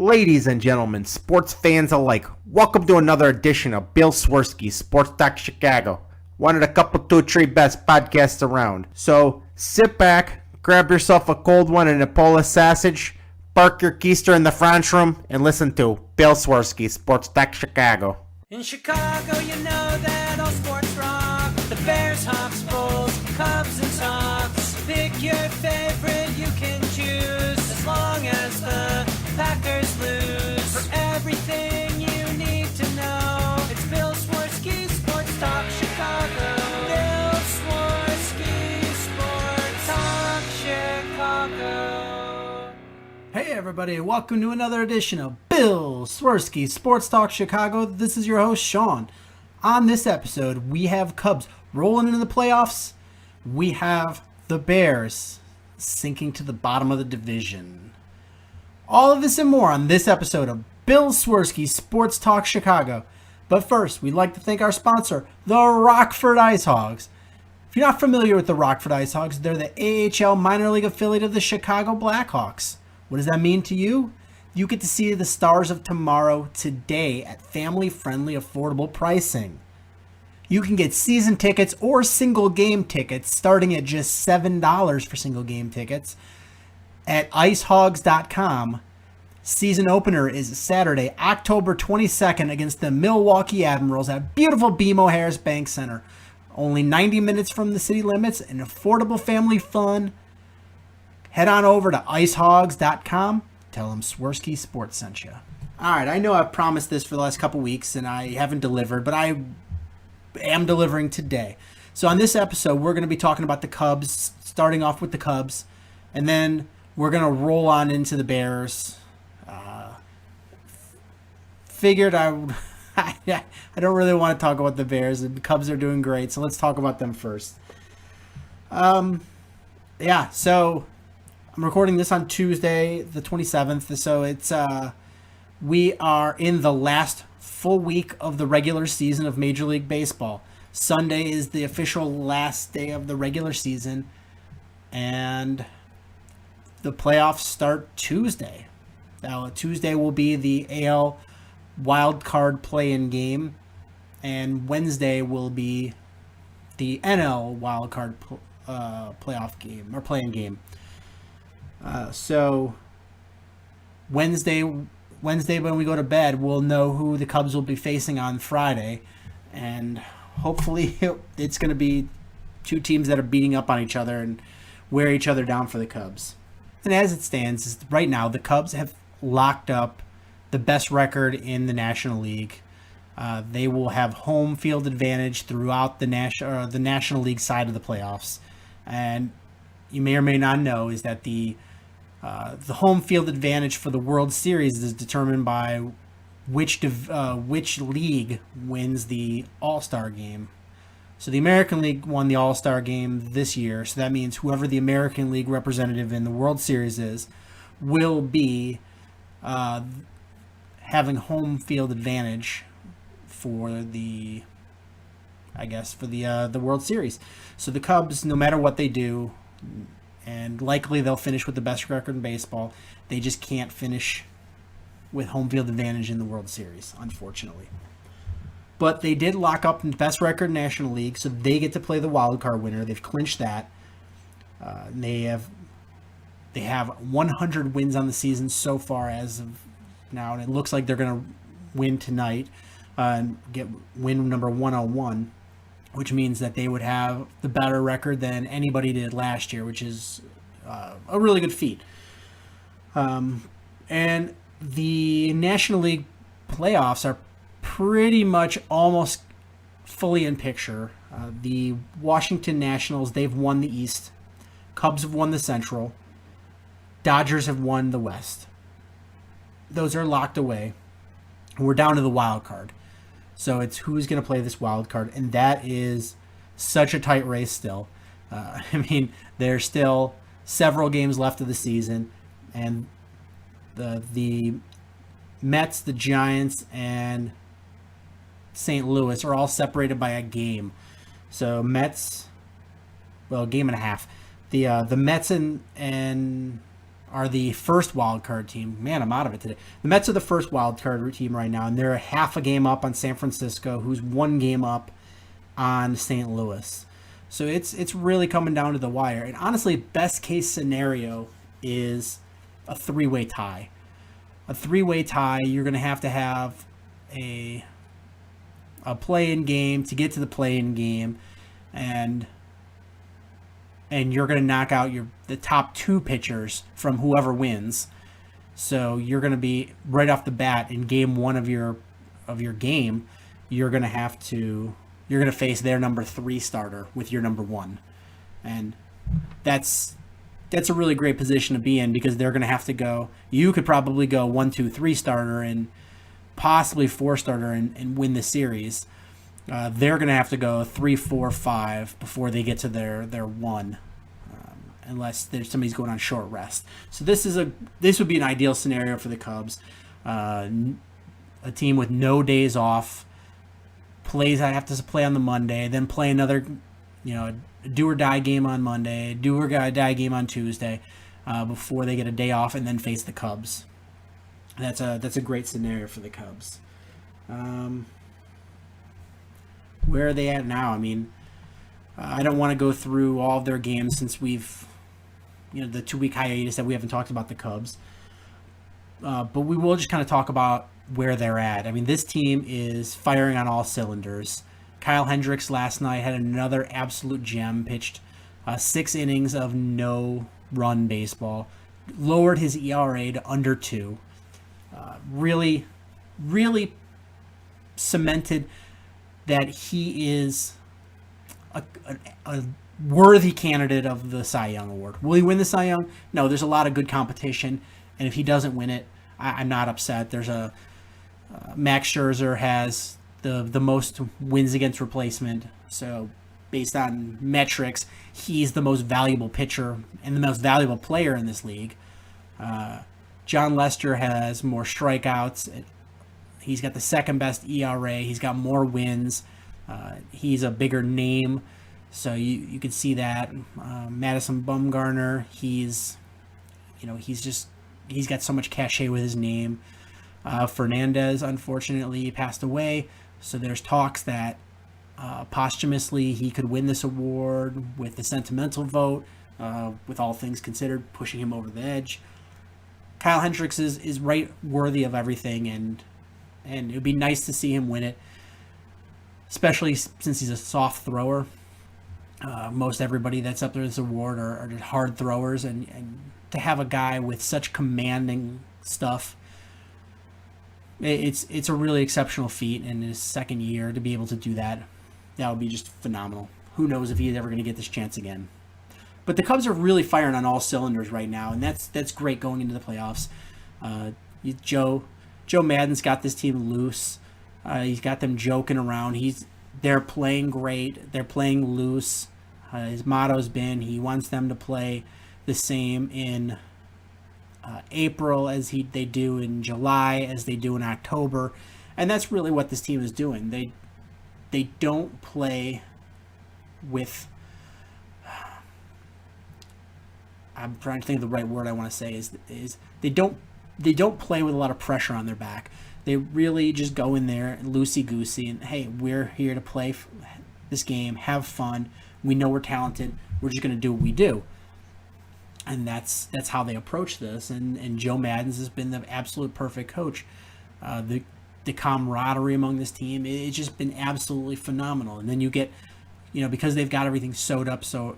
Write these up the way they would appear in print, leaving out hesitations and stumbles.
Ladies and gentlemen, sports fans alike, welcome to another edition of Bill Swerski, Sports Talk Chicago. One of the couple, two, three best podcasts around. So sit back, grab yourself a cold one and a Polish sausage, park your keister in the French room, and listen to Bill Swerski, Sports Talk Chicago. In Chicago, you know that all sports rock. The Bears, Hawks, Bulls, Cubs, and Sox. Pick your favorite, you can choose, as long as the Packers lose. For everything you need to know, it's Bill Swerski, Sports Talk Chicago. Bill Swerski, Sports Talk Chicago. Hey everybody, welcome to another edition of Bill Swerski, Sports Talk Chicago. This is your host, Sean. On this episode, we have Cubs rolling into the playoffs. We have the Bears sinking to the bottom of the division. All of this and more on this episode of Bill Swerski, Sports Talk Chicago. But first, we'd like to thank our sponsor, the Rockford Ice Hogs. If you're not familiar with the Rockford Ice Hogs, they're the AHL minor league affiliate of the Chicago Blackhawks. What does that mean to you? You get to see the stars of tomorrow today at family-friendly, affordable pricing. You can get season tickets or single game tickets starting at just $7 for single game tickets at icehogs.com. Season opener is Saturday, October 22nd against the Milwaukee Admirals at beautiful BMO Harris Bank Center. Only 90 minutes from the city limits and affordable family fun. Head on over to icehogs.com. Tell them Swerski Sports sent you. All right, I know I've promised this for the last couple weeks and I haven't delivered, but I am delivering today. So on this episode, we're going to be talking about the Cubs, starting off with the Cubs, and then we're going to roll on into the Bears. Figured I don't really want to talk about the Bears. The Cubs are doing great, so let's talk about them first. So I'm recording this on Tuesday, the 27th, so it's we are in the last full week of the regular season of Major League Baseball. Sunday is the official last day of the regular season, and the playoffs start Tuesday. Now, Tuesday will be the AL wild card play-in game, and Wednesday will be the NL wild card playoff game or play-in game. So Wednesday when we go to bed, we'll know who the Cubs will be facing on Friday, and hopefully it's going to be two teams that are beating up on each other and wear each other down for the Cubs. And as it stands, right now the Cubs have locked up the best record in the National League. They will have home field advantage throughout the National League side of the playoffs, and you may or may not know is that the home field advantage for the World Series is determined by which league wins the All-Star game. So the American League won the All-Star game this year, so that means whoever the American League representative in the World Series is will be having home field advantage for the World Series. So the Cubs, no matter what they do, and likely they'll finish with the best record in baseball, they just can't finish with home field advantage in the World Series, unfortunately. But they did lock up the best record in National League, so they get to play the wild card winner. They've clinched that. They have 100 wins on the season so far as of now, and it looks like they're going to win tonight and get win number 101, which means that they would have the better record than anybody did last year, which is a really good feat. And the National League playoffs are pretty much almost fully in picture. The Washington Nationals, they've won the East. Cubs have won the Central. Dodgers have won the West. Those are locked away. We're down to the wild card. So it's who's going to play this wild card, and that is such a tight race still. There's still several games left of the season, and the Mets, the Giants, and St. Louis are all separated by a game. So Mets, game and a half. The Mets and are the first wild card team. Man, I'm out of it today. The Mets are the first wild card team right now, and they're half a game up on San Francisco, who's one game up on St. Louis. So it's really coming down to the wire. And honestly, best case scenario is a three-way tie. A three-way tie, you're going to have a play-in game to get to the play-in game, and you're going to knock out the top two pitchers from whoever wins. So you're going to be right off the bat in game one of your game. You're going to face their number 3 starter with your number 1, and that's a really great position to be in, because they're going to have to go. You could probably go 1, 2, 3 starter and possibly 4 starter and win the series. They're going to have to go 3, 4, 5 before they get to their 1, unless somebody's going on short rest. So this would be an ideal scenario for the Cubs. A team with no days off, I have to play on the Monday, then play another, do or die game on Monday, do or die game on Tuesday, before they get a day off and then face the Cubs. That's a great scenario for the Cubs. Where are they at now? I mean, I don't want to go through all of their games since we've, the 2-week hiatus that we haven't talked about the Cubs. But we will just kind of talk about where they're at. I mean, this team is firing on all cylinders. Kyle Hendricks last night had another absolute gem, pitched 6 innings of no-run baseball, lowered his ERA to under 2. Really, really cemented that he is a worthy candidate of the Cy Young Award. Will he win the Cy Young? No, there's a lot of good competition, and if he doesn't win it, I'm not upset. There's Max Scherzer has the most wins against replacement, so based on metrics, he's the most valuable pitcher and the most valuable player in this league. John Lester has more strikeouts. He's got the second best ERA. He's got more wins. He's a bigger name, so you can see that. Madison Bumgarner, he's got so much cachet with his name. Fernandez, unfortunately, passed away, so there's talks that posthumously he could win this award with the sentimental vote, with all things considered, pushing him over the edge. Kyle Hendricks is right worthy of everything, and it would be nice to see him win it, especially since he's a soft thrower. Most everybody that's up there in this award are just hard throwers, and to have a guy with such commanding stuff, it's a really exceptional feat in his second year to be able to do that. That would be just phenomenal. Who knows if he's ever going to get this chance again. But the Cubs are really firing on all cylinders right now, and that's great going into the playoffs. Joe Maddon's got this team loose. He's got them joking around. They're playing great. They're playing loose. His motto's been he wants them to play the same in April as they do in July, as they do in October, and that's really what this team is doing. They don't play with. I'm trying to think of the right word I want to say is they don't play with a lot of pressure on their back. They really just go in there loosey-goosey and, hey, we're here to play this game, have fun. We know we're talented. We're just going to do what we do. And that's how they approach this. And Joe Maddon's has been the absolute perfect coach. The camaraderie among this team, it's just been absolutely phenomenal. And then you get, because they've got everything sewn up so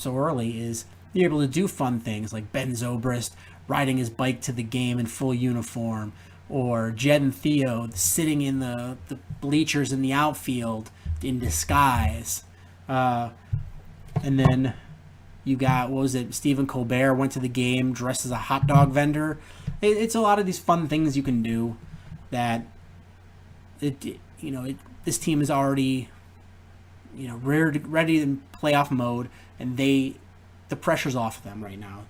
early, is you're able to do fun things like Ben Zobrist riding his bike to the game in full uniform, or Jed and Theo sitting in the bleachers in the outfield in disguise. And then you got, Stephen Colbert went to the game dressed as a hot dog vendor. It's a lot of these fun things you can do that, this team is already, ready in playoff mode, and the pressure's off of them right now.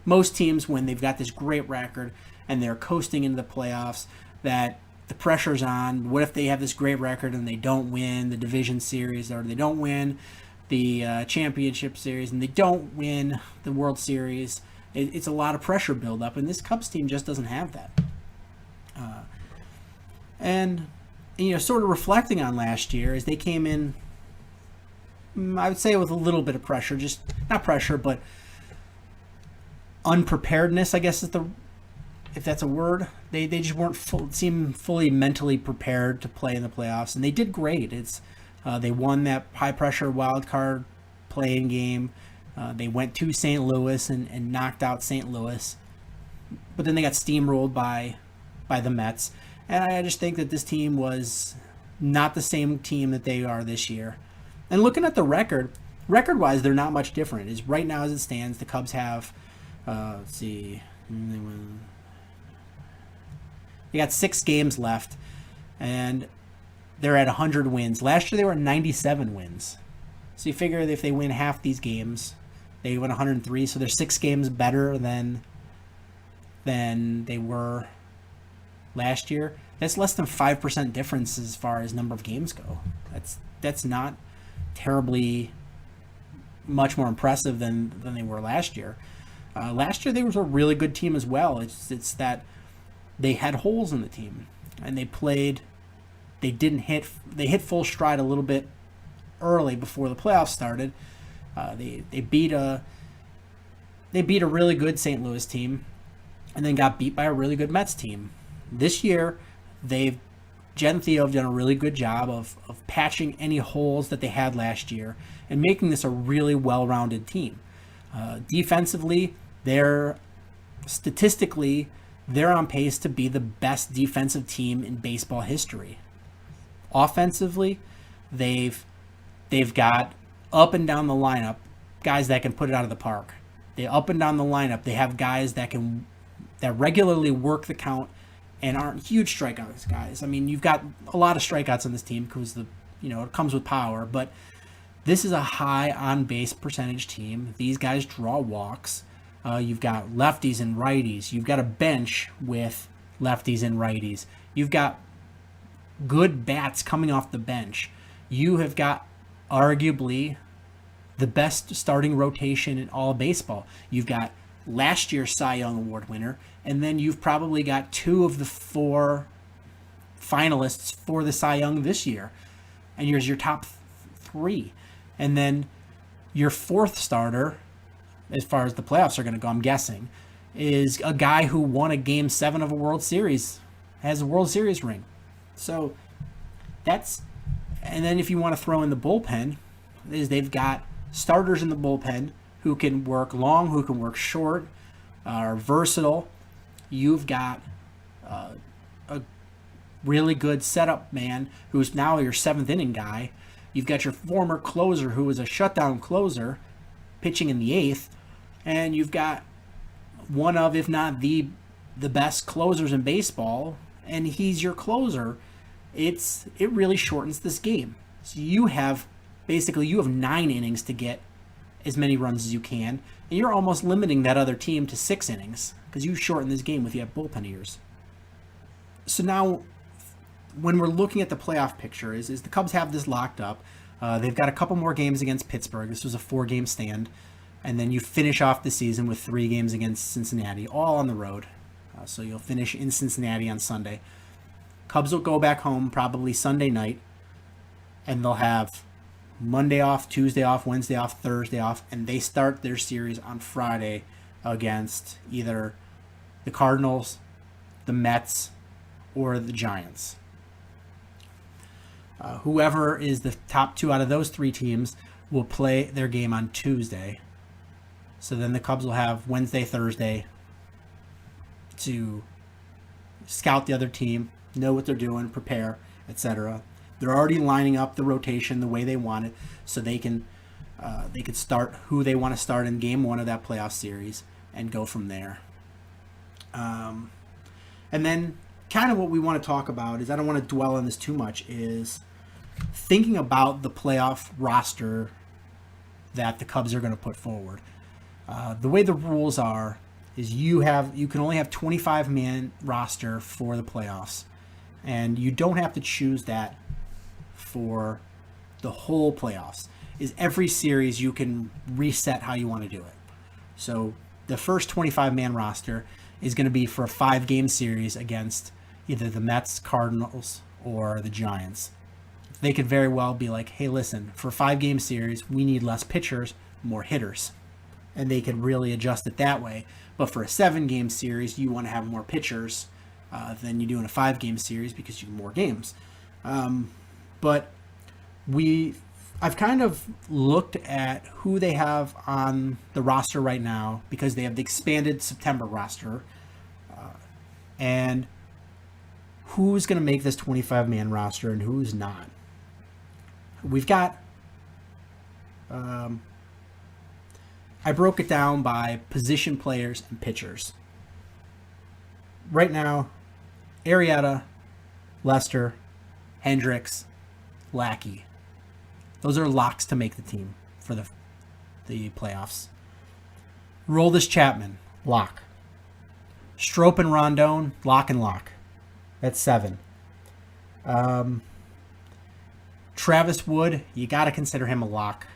Most teams, when they've got this great record and they're coasting into the playoffs, that the pressure's on. What if they have this great record and they don't win the division series, or they don't win the championship series, and they don't win the World Series? It's a lot of pressure buildup, and this Cubs team just doesn't have that. And sort of reflecting on last year, as they came in, I would say with a little bit of pressure, just not pressure, but unpreparedness, I guess if that's a word. They just weren't seem fully mentally prepared to play in the playoffs, and they did great. They won that high pressure wild card playing game. They went to St. Louis and knocked out St. Louis, but then they got steamrolled by the Mets. And I just think that this team was not the same team that they are this year. And looking at the record-wise, they're not much different. Is right now as it stands, the Cubs have, let's see, they got 6 games left, and they're at 100 wins. Last year they were at 97 wins. So you figure if they win half these games, they win 103. So they're 6 games better than they were last year. That's less than 5% difference as far as number of games go. That's not terribly much more impressive than they were last year. Last year they were a really good team as well. It's that they had holes in the team, and they hit full stride a little bit early before the playoffs started. They beat a really good St. Louis team, and then got beat by a really good Mets team. This year, Jen and Theo have done a really good job of patching any holes that they had last year and making this a really well-rounded team. Defensively, statistically, they're on pace to be the best defensive team in baseball history. Offensively, they've got up and down the lineup guys that can put it out of the park. They up and down the lineup, they have guys that regularly work the count and aren't huge strikeouts guys. I mean, you've got a lot of strikeouts on this team because it comes with power, but this is a high on-base percentage team. These guys draw walks. You've got lefties and righties. You've got a bench with lefties and righties. You've got good bats coming off the bench. You have got arguably the best starting rotation in all of baseball. You've got last year's Cy Young Award winner, and then you've probably got 2 of the 4 finalists for the Cy Young this year, and here's your top 3. And then your 4th starter, as far as the playoffs are going to go, I'm guessing, is a guy who won a Game 7 of a World Series, has a World Series ring. So and then if you want to throw in the bullpen, they've got starters in the bullpen who can work long, who can work short, are versatile. You've got a really good setup man who's now your 7th inning guy. You've got your former closer who was a shutdown closer pitching in the 8th. And you've got one of, if not the best closers in baseball, and he's your closer. It really shortens this game. So you have 9 innings to get as many runs as you can, and you're almost limiting that other team to 6 innings because you shorten this game with you have bullpen ears. So now, when we're looking at the playoff picture, is the Cubs have this locked up. They've got a couple more games against Pittsburgh. This was a 4-game stand, and then you finish off the season with 3 games against Cincinnati, all on the road. So you'll finish in Cincinnati on Sunday. Cubs will go back home probably Sunday night, and they'll have Monday off, Tuesday off, Wednesday off, Thursday off, and they start their series on Friday against either the Cardinals, the Mets, or the Giants. Whoever is the top 2 out of those 3 teams will play their game on Tuesday. So then the Cubs will have Wednesday, Thursday to scout the other team, know what they're doing, prepare, etc. They're already lining up the rotation the way they want it, so they can start who they want to start in Game 1 of that playoff series and go from there. And then kind of what we want to talk about is, I don't want to dwell on this too much, is thinking about the playoff roster that the Cubs are going to put forward. The way the rules are is you can only have 25-man roster for the playoffs, and you don't have to choose that for the whole playoffs. Is every series you can reset how you want to do it. So the first 25-man roster is going to be for a 5-game series against either the Mets, Cardinals, or the Giants. They could very well be like, hey, listen, for a 5-game series, we need less pitchers, more hitters. And they could really adjust it that way. But for a 7-game series, you want to have more pitchers than you do in a 5-game series because you have more games. But I've kind of looked at who they have on the roster right now because they have the expanded September roster. And who's going to make this 25-man roster and who's not. We've got... I broke it down by position players and pitchers. Right now, Arrieta, Lester, Hendricks, Lackey. Those are locks to make the team for the playoffs. Roldis Chapman, lock. Strop and Rondon, lock and lock. That's 7. Travis Wood, you got to consider him a lock.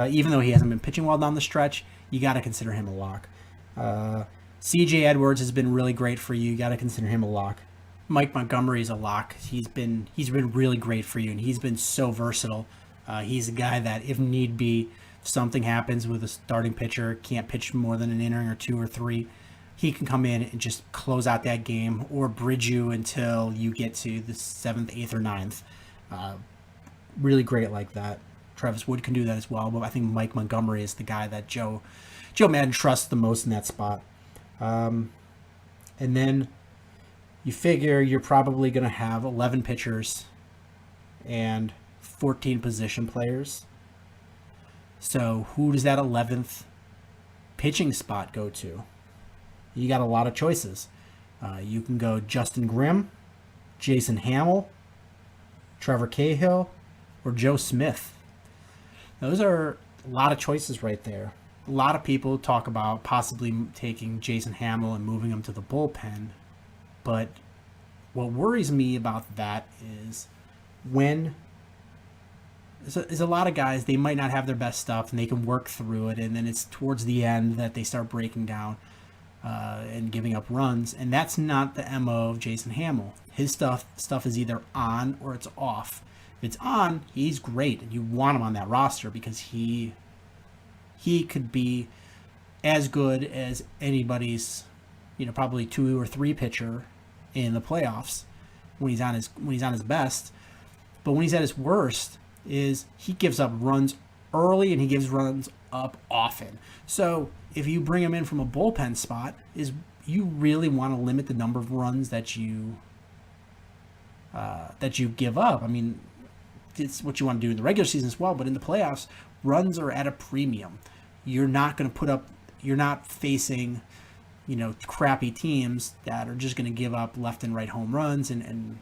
Even though he hasn't been pitching well down the stretch, you got to consider him a lock. C.J. Edwards has been really great for you. You got to consider him a lock. Mike Montgomery is a lock. He's been really great for you, and he's been so versatile. He's a guy that, if need be, if something happens with a starting pitcher, can't pitch more than an inning or 2 or 3, he can come in and just close out that game or bridge you until you get to the 7th, 8th, or 9th. Really great like that. Travis Wood can do that as well, but I think Mike Montgomery is the guy that Joe Madden trusts the most in that spot. And then you figure you're probably going to have 11 pitchers and 14 position players. So who does that 11th pitching spot go to? You got a lot of choices. You can go Justin Grimm, Jason Hamill, Trevor Cahill, or Joe Smith. Those are a lot of choices right there. A lot of people talk about possibly taking Jason Hamill and moving him to the bullpen. But what worries me about that is when there's a lot of guys, they might not have their best stuff and they can work through it, and then it's towards the end that they start breaking down and giving up runs, and that's not the MO of Jason Hamill. His stuff is either on or it's off. If it's on, he's great, and you want him on that roster because he could be as good as anybody's, probably 2 or 3 pitcher in the playoffs when he's on his best. But when he's at his worst, is he gives up runs early and he gives runs up often. So if you bring him in from a bullpen spot, is you really want to limit the number of runs that you give up. I mean, it's what you want to do in the regular season as well, but in the playoffs, runs are at a premium. You're not going to put up. You're not facing, crappy teams that are just going to give up left and right home runs and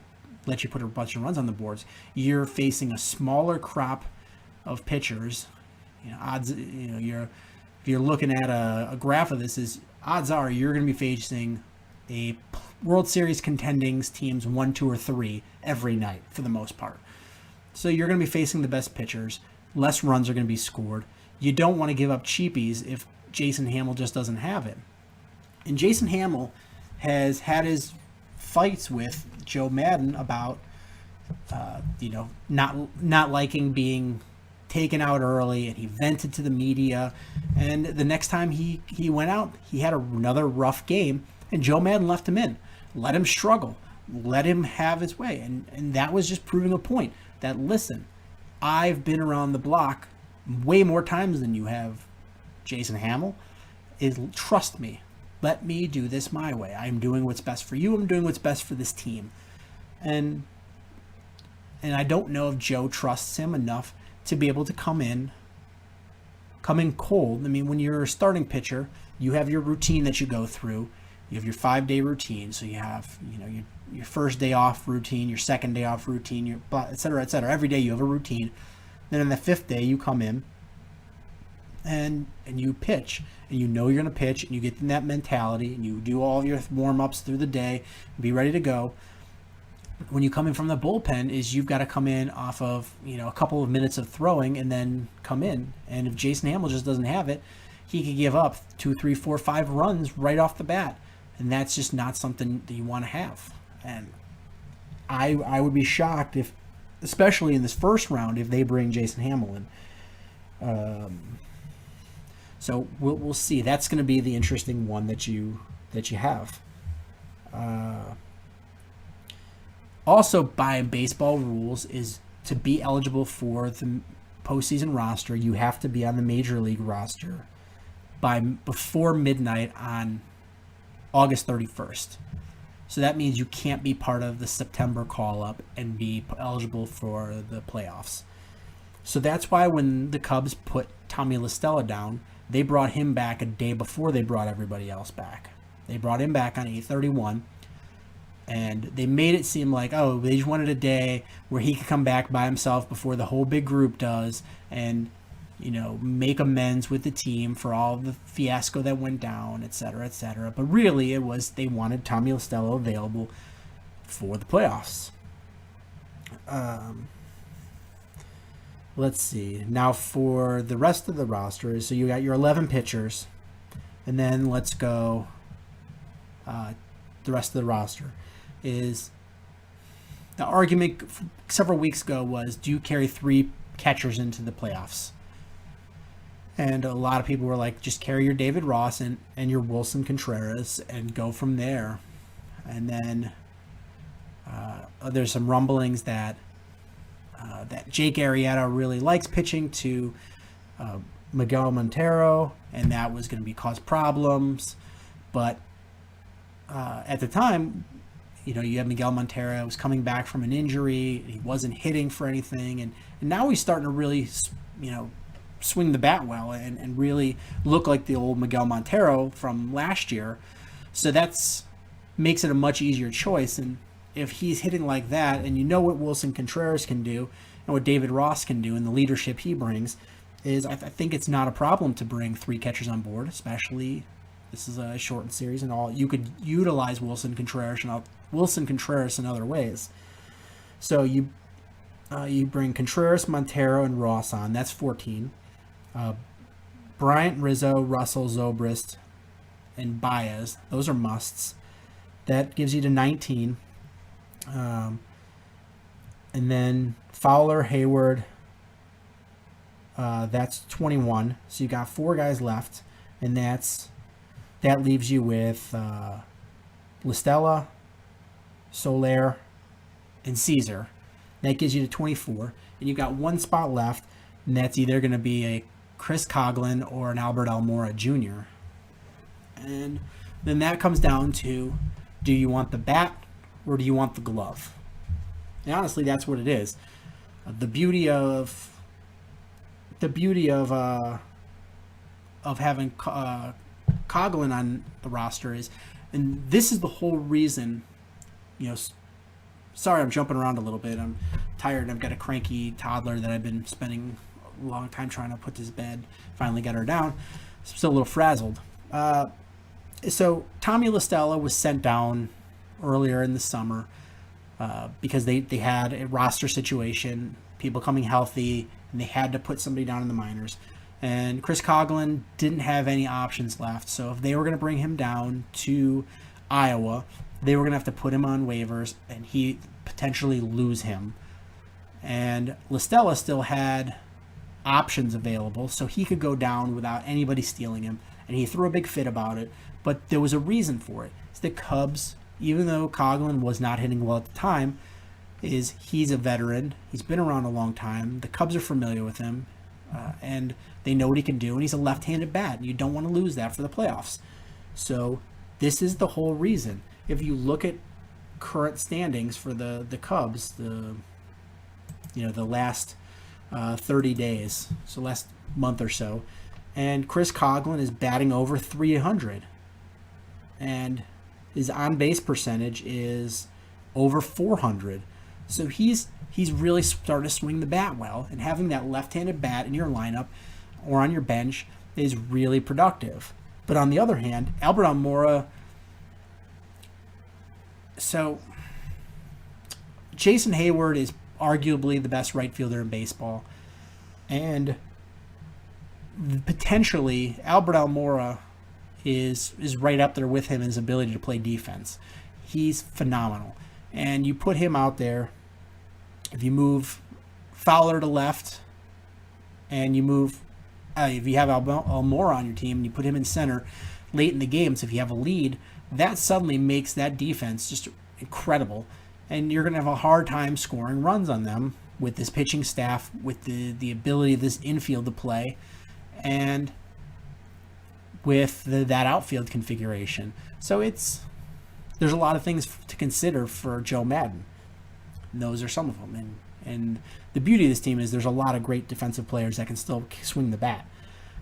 let you put a bunch of runs on the boards. You're facing a smaller crop of pitchers. If you're looking at a graph of this, is odds are you're going to be facing a World Series contending teams 1, 2, or 3 every night for the most part. So you're going to be facing the best pitchers. Less runs are going to be scored. You don't want to give up cheapies if Jason Hamill just doesn't have it. And Jason Hamill has had his fights with Joe Madden about, not liking being taken out early, and he vented to the media. And the next time he went out, he had another rough game, and Joe Madden left him in, let him struggle, let him have his way. And that was just proving a point that, listen, I've been around the block way more times than you have, Jason Hamill. Trust me. Let me do this my way. I'm doing what's best for you. I'm doing what's best for this team. And I don't know if Joe trusts him enough to be able to come in cold. I mean, when you're a starting pitcher, you have your routine that you go through. You have your 5-day routine. So you have, your first day off routine, your second day off routine, et cetera, et cetera. Every day you have a routine. Then on the 5th day, you come in and you pitch, and you're going to pitch, and you get in that mentality, and you do all your warm-ups through the day, and be ready to go. When you come in from the bullpen, is you've got to come in off of, a couple of minutes of throwing and then come in. And if Jason Hamill just doesn't have it, he could give up 2, 3, 4, 5 runs right off the bat. And that's just not something that you want to have. And I would be shocked if, especially in this first round, if they bring Jason Hamlin. So we'll see. That's going to be the interesting one that you have. Also, by baseball rules, is to be eligible for the postseason roster, you have to be on the major league roster before midnight on August 31st. So that means you can't be part of the September call-up and be eligible for the playoffs. So that's why when the Cubs put Tommy La Stella down, they brought him back a day before they brought everybody else back. They brought him back on 8/31, and they made it seem like, oh, they just wanted a day where he could come back by himself before the whole big group does and, make amends with the team for all the fiasco that went down, et cetera, et cetera. But really, it was they wanted Tommy La Stella available for the playoffs. Let's see. Now for the rest of the roster, so you got your 11 pitchers, and then let's go. The rest of the roster is the argument several weeks ago was, do you carry 3 catchers into the playoffs? And a lot of people were like, just carry your David Ross and your Wilson Contreras and go from there. And then there's some rumblings that Jake Arrieta really likes pitching to Miguel Montero, and that was going to cause problems. But at the time, you had Miguel Montero was coming back from an injury. He wasn't hitting for anything, and now he's starting to really, swing the bat well and really look like the old Miguel Montero from last year. So that's makes it a much easier choice. And if he's hitting like that, and what Wilson Contreras can do and what David Ross can do and the leadership he brings, is I think it's not a problem to bring 3 catchers on board, especially this is a shortened series and all. You could utilize Wilson Contreras in other ways. So you bring Contreras, Montero, and Ross on. That's 14. Bryant, Rizzo, Russell, Zobrist, and Baez. Those are musts. That gives you to 19. And then Fowler, Hayward, that's 21. So you got 4 guys left, and that leaves you with La Stella, Soler, and Caesar. That gives you to 24, and you've got 1 spot left, and that's either going to be a Chris Coghlan or an Albert Almora Jr. And then that comes down to, do you want the bat or do you want the glove? And honestly, that's what it is. The beauty of having Coghlan on the roster is, and this is the whole reason, sorry I'm jumping around a little bit. I'm tired. I've got a cranky toddler that I've been spending a long time trying to put to bed. Finally got her down. Still a little frazzled. So Tommy La Stella was sent down earlier in the summer because they had a roster situation, people coming healthy, and they had to put somebody down in the minors. And Chris Coghlan didn't have any options left. So if they were going to bring him down to Iowa, they were going to have to put him on waivers and he potentially lose him. And La Stella still had options available, so he could go down without anybody stealing him. And he threw a big fit about it, but there was a reason for it. It's the Cubs, even though Coghlan was not hitting well at the time, he's a veteran. He's been around a long time. The Cubs are familiar with him, and they know what he can do, and he's a left-handed bat. And you don't want to lose that for the playoffs. So this is the whole reason. If you look at current standings for the Cubs, the last 30 days, so last month or so, and Chris Coghlan is batting over 300, and his on-base percentage is over 400. So he's really starting to swing the bat well, and having that left-handed bat in your lineup or on your bench is really productive. But on the other hand, Albert Almora, so Jason Hayward is arguably the best right fielder in baseball, and potentially Albert Almora is right up there with him in his ability to play defense. He's phenomenal. And you put him out there, if you move Fowler to left, and you move, if you have Almora on your team, and you put him in center late in the game, so if you have a lead, that suddenly makes that defense just incredible. And you're going to have a hard time scoring runs on them with this pitching staff, with the ability of this infield to play, and with that outfield configuration. So there's a lot of things to consider for Joe Madden. And those are some of them. And the beauty of this team is there's a lot of great defensive players that can still swing the bat.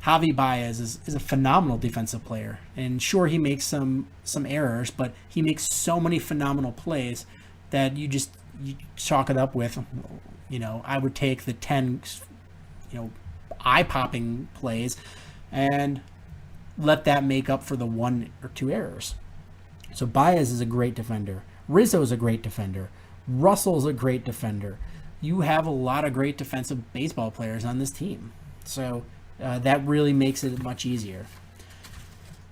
Javi Baez is a phenomenal defensive player. And sure, he makes some errors, but he makes so many phenomenal plays that you chalk it up with, I would take the 10, eye-popping plays and let that make up for the 1 or 2 errors. So Baez is a great defender. Rizzo is a great defender. Russell's a great defender. You have a lot of great defensive baseball players on this team. So that really makes it much easier.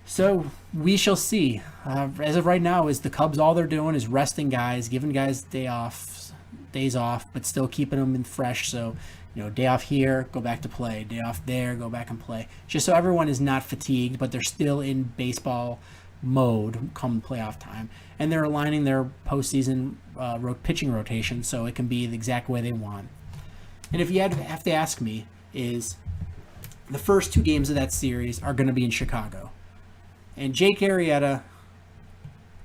So we shall see. As of right now, is the Cubs, all they're doing is resting guys, giving guys days off, but still keeping them in fresh. So, day off here, go back to play. Day off there, go back and play. Just so everyone is not fatigued, but they're still in baseball mode come playoff time. And they're aligning their postseason pitching rotation so it can be the exact way they want. And if you have to ask me, is the first 2 games of that series are going to be in Chicago. And Jake Arrieta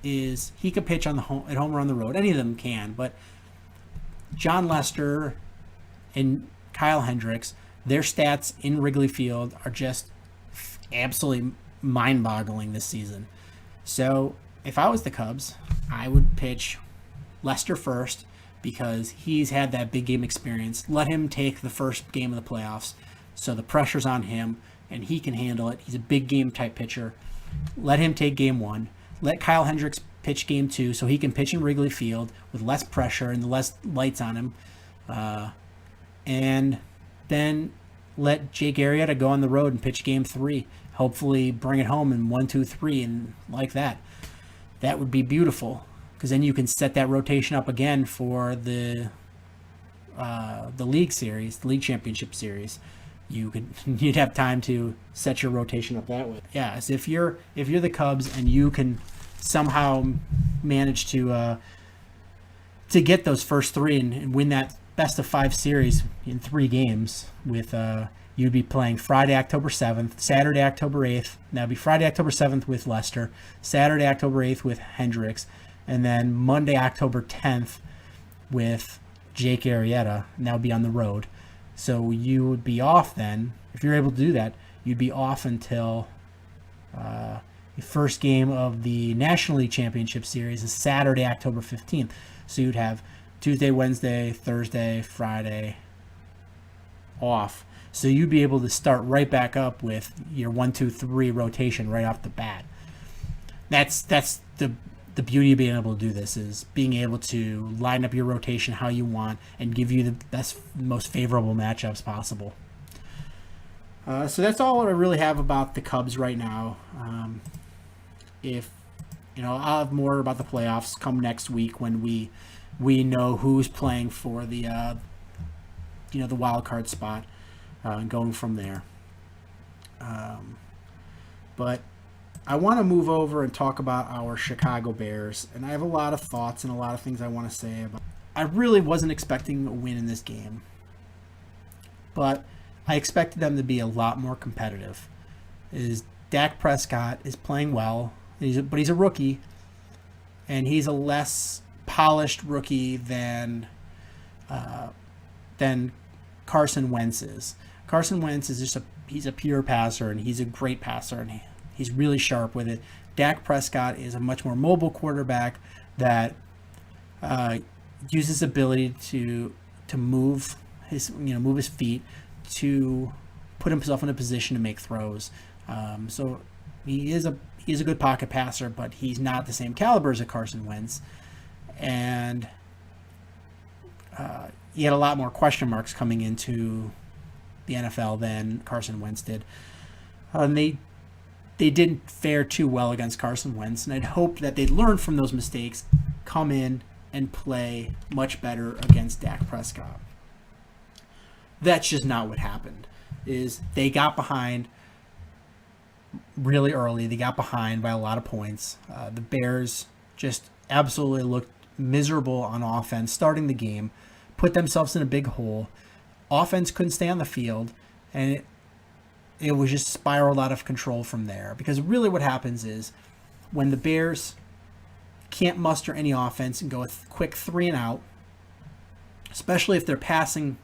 he could pitch at home or on the road. Any of them can, but John Lester and Kyle Hendricks, their stats in Wrigley Field are just absolutely mind-boggling this season. So if I was the Cubs, I would pitch Lester first because he's had that big game experience. Let him take the first game of the playoffs, so the pressure's on him and he can handle it. He's a big game type pitcher. Let him take game 1. Let Kyle Hendricks pitch game 2 so he can pitch in Wrigley Field with less pressure and less lights on him. And then let Jake Arrieta go on the road and pitch game 3. Hopefully bring it home in 1, 2, 3 and like that. That would be beautiful because then you can set that rotation up again for the league series, the league championship series. You'd have time to set your rotation up that way. Yeah, so if you're the Cubs and you can somehow manage to get those first 3 and win that best of 5 series in 3 games with you'd be playing Friday, October 7th, Saturday, October 8th. That'd be Friday, October 7th with Lester, Saturday, October 8th with Hendricks, and then Monday, October 10th with Jake Arrieta, and that would be on the road. So you would be off then. If you're able to do that, you'd be off until the first game of the National League Championship Series is Saturday, October 15th. So you'd have Tuesday, Wednesday, Thursday, Friday off. So you'd be able to start right back up with your 1, 2, 3 rotation right off the bat. That's the beauty of being able to do this, is being able to line up your rotation how you want and give you the best, most favorable matchups possible. So that's all I really have about the Cubs right now. I'll have more about the playoffs come next week when we know who's playing for the the wild card spot, and going from there. But I want to move over and talk about our Chicago Bears, and I have a lot of thoughts and a lot of things I want to say about. I really wasn't expecting a win in this game, but I expected them to be a lot more competitive. Dak Prescott is playing well, but he's a rookie, and he's a less polished rookie than Carson Wentz is. Carson Wentz is he's a pure passer, and he's a great passer, and he's really sharp with it. Dak Prescott is a much more mobile quarterback that uses his ability to move his feet to put himself in a position to make throws. So he is a good pocket passer, but he's not the same caliber as a Carson Wentz, and he had a lot more question marks coming into the NFL than Carson Wentz did. And they didn't fare too well against Carson Wentz, and I'd hope that they'd learn from those mistakes, come in and play much better against Dak Prescott. That's just not what happened. Is they got behind really early. They got behind by a lot of points. The Bears just absolutely looked miserable on offense starting the game, put themselves in a big hole. Offense couldn't stay on the field, and it was just spiraled out of control from there. Because really what happens is when the Bears can't muster any offense and go a quick 3 and out, especially if they're passing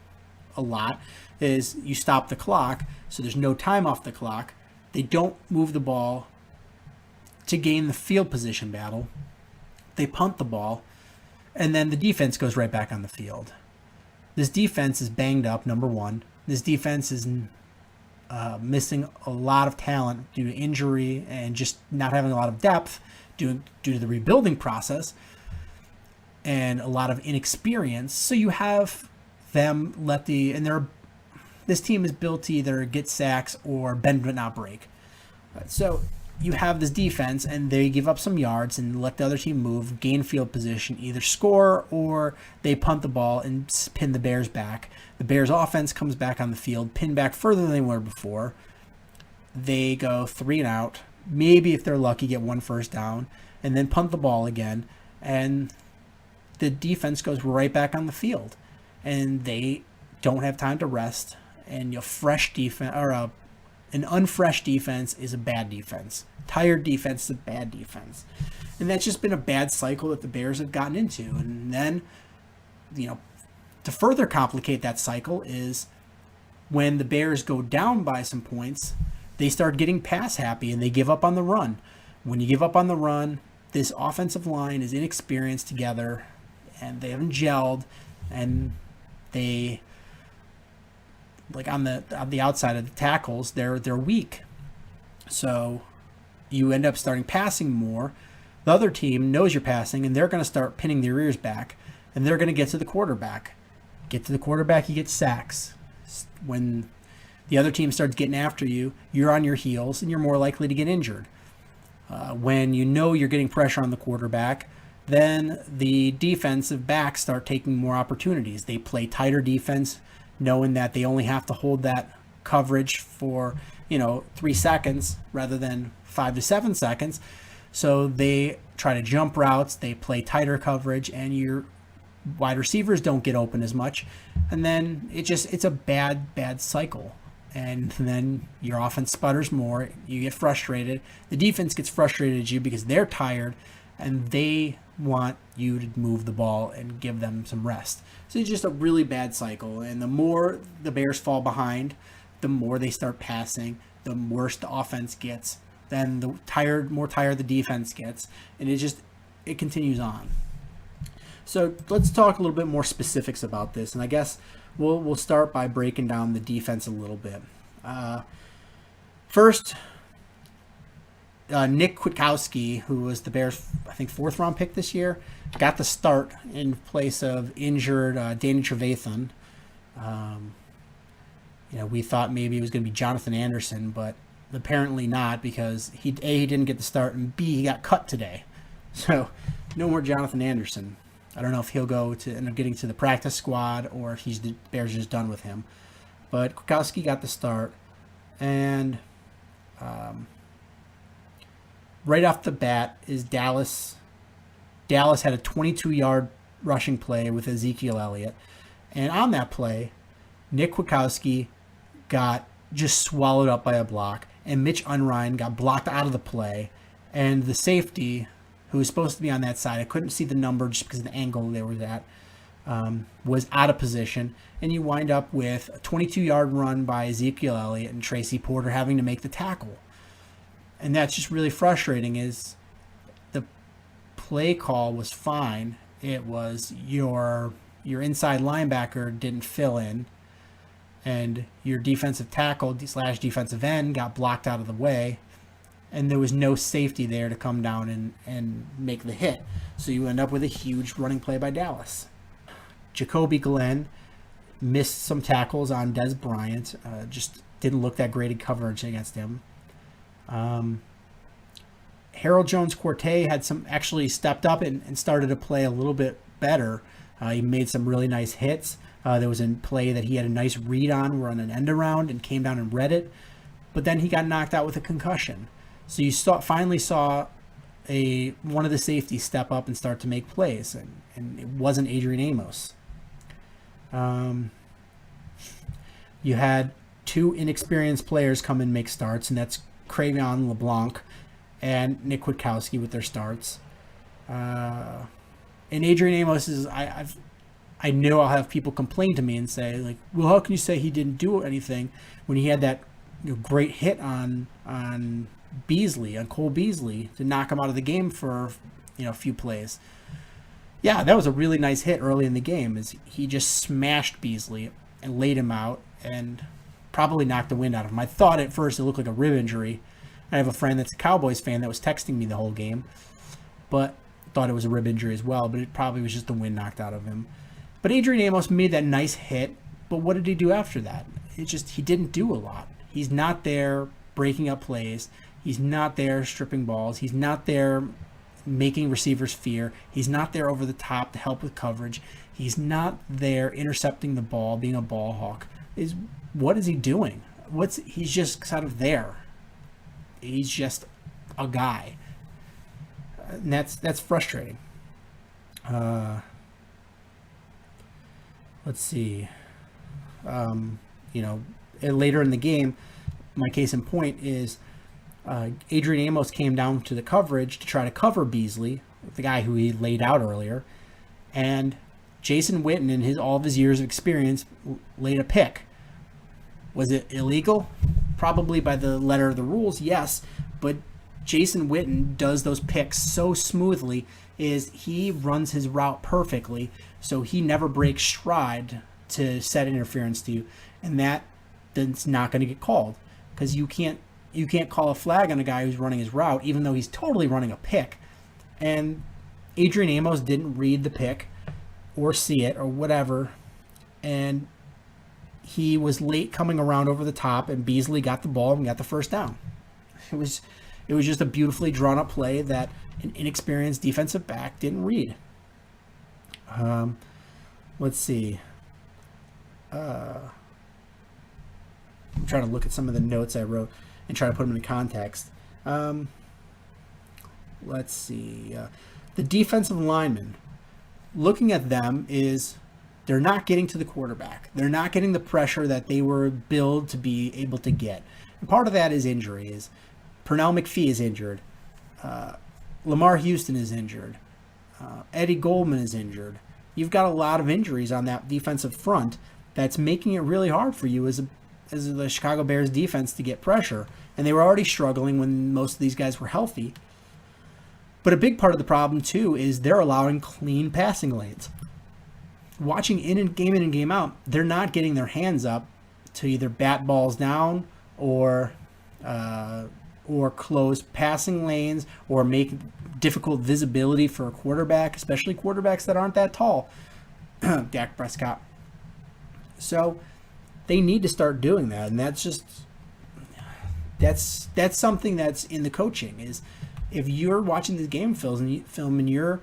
a lot, is you stop the clock, so there's no time off the clock. They don't move the ball to gain the field position battle. They punt the ball, and then the defense goes right back on the field. This defense is banged up, number one. This defense is missing a lot of talent due to injury and just not having a lot of depth due to the rebuilding process and a lot of inexperience. So you have them this team is built to either get sacks or bend but not break. So you have this defense, and they give up some yards and let the other team move, gain field position, either score or they punt the ball and pin the Bears back. The Bears offense comes back on the field, pinned back further than they were before. They go 3 and out, maybe if they're lucky get 1 first down, and then punt the ball again, and the defense goes right back on the field, and they don't have time to rest. And an unfresh defense is a bad defense. Tired defense is a bad defense. And that's just been a bad cycle that the Bears have gotten into. And then, to further complicate that cycle is when the Bears go down by some points, they start getting pass happy and they give up on the run. When you give up on the run, this offensive line is inexperienced together and they haven't gelled, and they, like on the outside of the tackles, they're weak. So you end up starting passing more. The other team knows you're passing, and they're going to start pinning their ears back, and they're going to get to the quarterback. Get to the quarterback, you get sacks. When the other team starts getting after you, you're on your heels, and you're more likely to get injured. When you know you're getting pressure on the quarterback, then the defensive backs start taking more opportunities. They play tighter defense, knowing that they only have to hold that coverage for 3 seconds rather than 5 to 7 seconds. So they try to jump routes, they play tighter coverage, and your wide receivers don't get open as much. And then it's a bad cycle. And then your offense sputters more, you get frustrated. The defense gets frustrated at you because they're tired and they want you to move the ball and give them some rest. So it's just a really bad cycle. And the more the Bears fall behind, the more they start passing, the worse the offense gets. Then the more tired the defense gets. And it continues on. So let's talk a little bit more specifics about this. And I guess we'll start by breaking down the defense a little bit. First, Nick Kwiatkowski, who was the Bears' 4th round pick this year, got the start in place of injured Danny Trevathan. We thought maybe it was going to be Jonathan Anderson, but apparently not, because he didn't get the start, and B, he got cut today. So no more Jonathan Anderson. I don't know if he'll go to end up getting to the practice squad or if the Bears just done with him. But Kwiatkowski got the start, and right off the bat is Dallas. Dallas had a 22-yard rushing play with Ezekiel Elliott, and on that play, Nick Kwiatkowski got just swallowed up by a block, and Mitch Unrein got blocked out of the play, and the safety, who was supposed to be on that side, I couldn't see the number just because of the angle they were at, was out of position, and you wind up with a 22-yard run by Ezekiel Elliott and Tracy Porter having to make the tackle. And that's just really frustrating. Is the play call was fine. It was your inside linebacker didn't fill in, and your defensive tackle / defensive end got blocked out of the way, and there was no safety there to come down and make the hit. So you end up with a huge running play by Dallas. Jacoby Glenn missed some tackles on Des Bryant. Just didn't look that great in coverage against him. Harold Jones-Quartey had actually stepped up and started to play a little bit better. He made some really nice hits. There was a play that he had a nice read on, were on an end around and came down and read it. But then he got knocked out with a concussion. So you finally saw one of the safeties step up and start to make plays, and it wasn't Adrian Amos. You had two inexperienced players come and make starts, and that's Cravion LeBlanc and Nick Kwiatkowski with their starts. And Adrian Amos is I know I'll have people complain to me and say, like, well, how can you say he didn't do anything when he had that great hit on Cole Beasley to knock him out of the game for a few plays. Yeah, that was a really nice hit early in the game. As he just smashed Beasley and laid him out and probably knocked the wind out of him. I thought at first it looked like a rib injury. I have a friend that's a Cowboys fan that was texting me the whole game, but thought it was a rib injury as well. But it probably was just the wind knocked out of him. But Adrian Amos made that nice hit. But what did he do after that? He didn't do a lot. He's not there breaking up plays. He's not there stripping balls. He's not there making receivers fear. He's not there over the top to help with coverage. He's not there intercepting the ball, being a ball hawk. What is he doing? He's just sort of there. He's just a guy. And that's frustrating. Let's see. Later in the game, my case in point is Adrian Amos came down to the coverage to try to cover Beasley, the guy who he laid out earlier, and Jason Witten, in all of his years of experience, laid a pick. Was it illegal? Probably by the letter of the rules, yes, but Jason Witten does those picks so smoothly, he runs his route perfectly, so he never breaks stride to set interference to you, and that's not going to get called, because you can't call a flag on a guy who's running his route, even though he's totally running a pick. And Adrian Amos didn't read the pick or see it or whatever, and he was late coming around over the top, and Beasley got the ball and got the first down. It was just a beautifully drawn up play that an inexperienced defensive back didn't read. Let's see. I'm trying to look at some of the notes I wrote and try to put them in context. Let's see. The defensive linemen, looking at them, they're not getting to the quarterback. They're not getting the pressure that they were billed to be able to get. And part of that is injuries. Pernell McPhee is injured. Lamar Houston is injured. Eddie Goldman is injured. You've got a lot of injuries on that defensive front that's making it really hard for you as the Chicago Bears defense to get pressure. And they were already struggling when most of these guys were healthy. But a big part of the problem, too, is they're allowing clean passing lanes. Watching in and game out, they're not getting their hands up to either bat balls down or close passing lanes or make difficult visibility for a quarterback, especially quarterbacks that aren't that tall. Dak Prescott. So they need to start doing that, and that's something that's in the coaching. Is if you're watching the game film and you're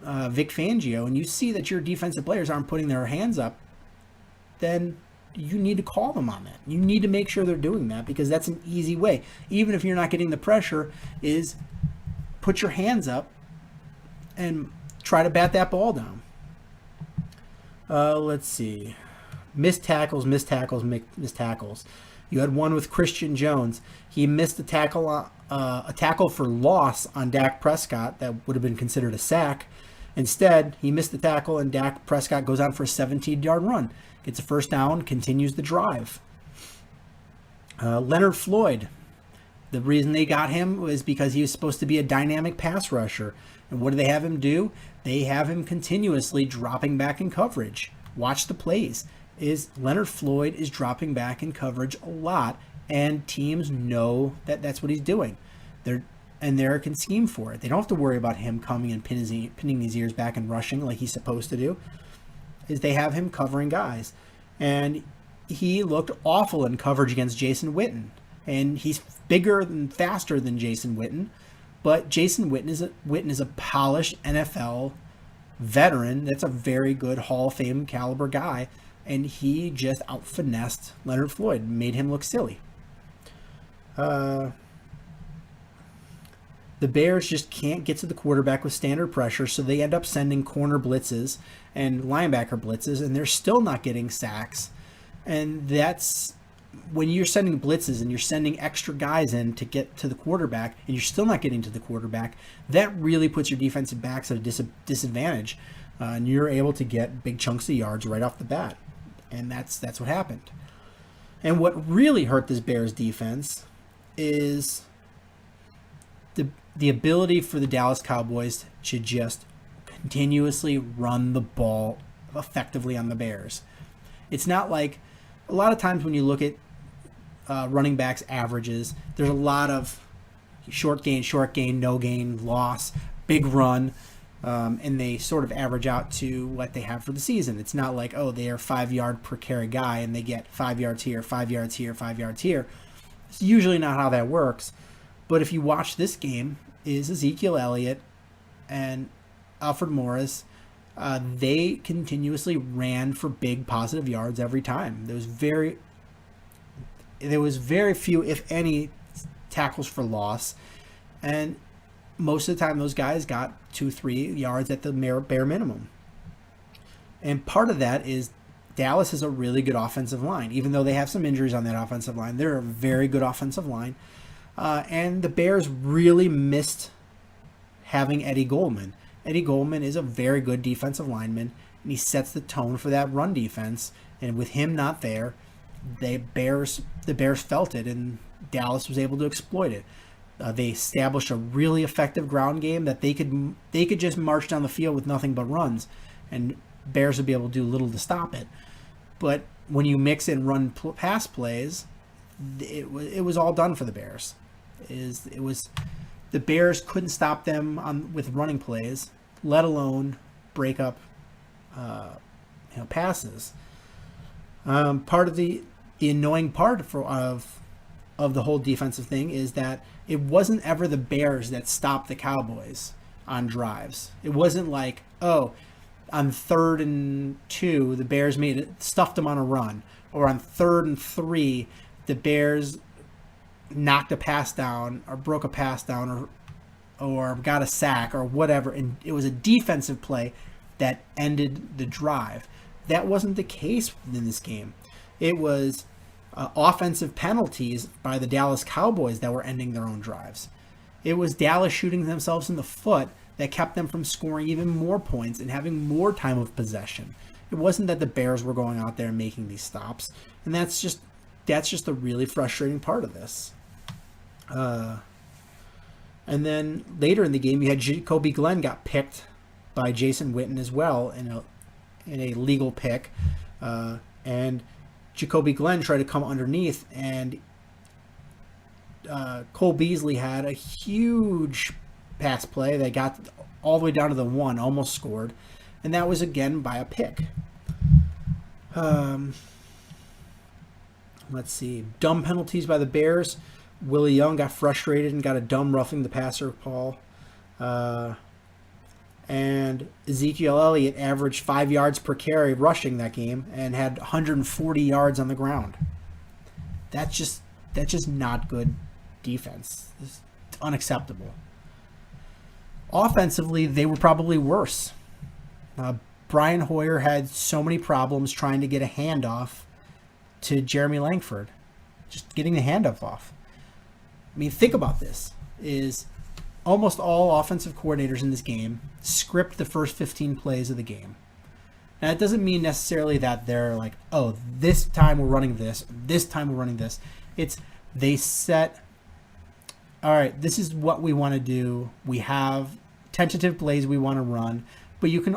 Vic Fangio and you see that your defensive players aren't putting their hands up, then you need to call them on that. You need to make sure they're doing that, because that's an easy way. Even if you're not getting the pressure, is put your hands up and try to bat that ball down. Let's see. Missed tackles. You had one with Christian Jones. He missed a tackle for loss on Dak Prescott that would have been considered a sack. Instead, he missed the tackle, and Dak Prescott goes on for a 17-yard run. Gets a first down, continues the drive. Leonard Floyd. The reason they got him was because he was supposed to be a dynamic pass rusher. And what do they have him do? They have him continuously dropping back in coverage. Watch the plays. Leonard Floyd is dropping back in coverage a lot, and teams know that that's what he's doing. They can scheme for it. They don't have to worry about him coming and pinning his ears back and rushing like he's supposed to do. is they have him covering guys. And he looked awful in coverage against Jason Witten. And he's bigger and faster than Jason Witten. But Jason Witten is a polished NFL veteran. That's a very good Hall of Fame caliber guy. And he just out-finessed Leonard Floyd, made him look silly. The Bears just can't get to the quarterback with standard pressure, so they end up sending corner blitzes and linebacker blitzes, and they're still not getting sacks. And that's when you're sending blitzes and you're sending extra guys in to get to the quarterback, and you're still not getting to the quarterback, that really puts your defensive backs at a disadvantage, and you're able to get big chunks of yards right off the bat. And that's what happened. And what really hurt this Bears defense is the ability for the Dallas Cowboys to just continuously run the ball effectively on the Bears. It's not like a lot of times when you look at running backs averages, there's a lot of short gain, no gain, loss, big run, and they sort of average out to what they have for the season. It's not like, oh, they are 5 yard per carry guy and they get 5 yards here, 5 yards here, 5 yards here. It's usually not how that works. But if you watch this game, is Ezekiel Elliott and Alfred Morris, they continuously ran for big positive yards every time. There was very few, if any, tackles for loss, and most of the time those guys got 2-3 yards at the bare minimum. And part of that is Dallas is a really good offensive line. Even though they have some injuries on that offensive line, they're a very good offensive line. And the Bears really missed having Eddie Goldman. Eddie Goldman is a very good defensive lineman, and he sets the tone for that run defense. And with him not there, the Bears felt it, and Dallas was able to exploit it. They established a really effective ground game that they could just march down the field with nothing but runs, and Bears would be able to do little to stop it. But when you mix in run pass plays, it was all done for the Bears. The Bears couldn't stop them with running plays, let alone break up passes. Part of the annoying part of the whole defensive thing is that it wasn't ever the Bears that stopped the Cowboys on drives. It wasn't like, oh, on 3rd and 2, the Bears stuffed them on a run, or on 3rd and 3, the Bears knocked a pass down or broke a pass down or got a sack or whatever, and it was a defensive play that ended the drive. That wasn't the case in this game. It was offensive penalties by the Dallas Cowboys that were ending their own drives. It was Dallas shooting themselves in the foot that kept them from scoring even more points and having more time of possession. It wasn't that the Bears were going out there and making these stops, and that's just a really frustrating part of this. And then later in the game, you had Jacoby Glenn got picked by Jason Witten as well in a legal pick, and Jacoby Glenn tried to come underneath, and Cole Beasley had a huge pass play that got all the way down to the 1, almost scored, and that was again by a pick. Let's see. Dumb penalties by the Bears. Willie Young got frustrated and got a dumb roughing the passer call. And Ezekiel Elliott averaged 5 yards per carry rushing that game and had 140 yards on the ground. That's just not good defense. It's unacceptable. Offensively, they were probably worse. Brian Hoyer had so many problems trying to get a handoff to Jeremy Langford. Just getting the handoff off. I mean, think about this. Is almost all offensive coordinators in this game script the first 15 plays of the game. Now, it doesn't mean necessarily that they're like, oh, this time we're running this time we're running this. It's they set, all right, this is what we want to do. We have tentative plays we want to run, but you can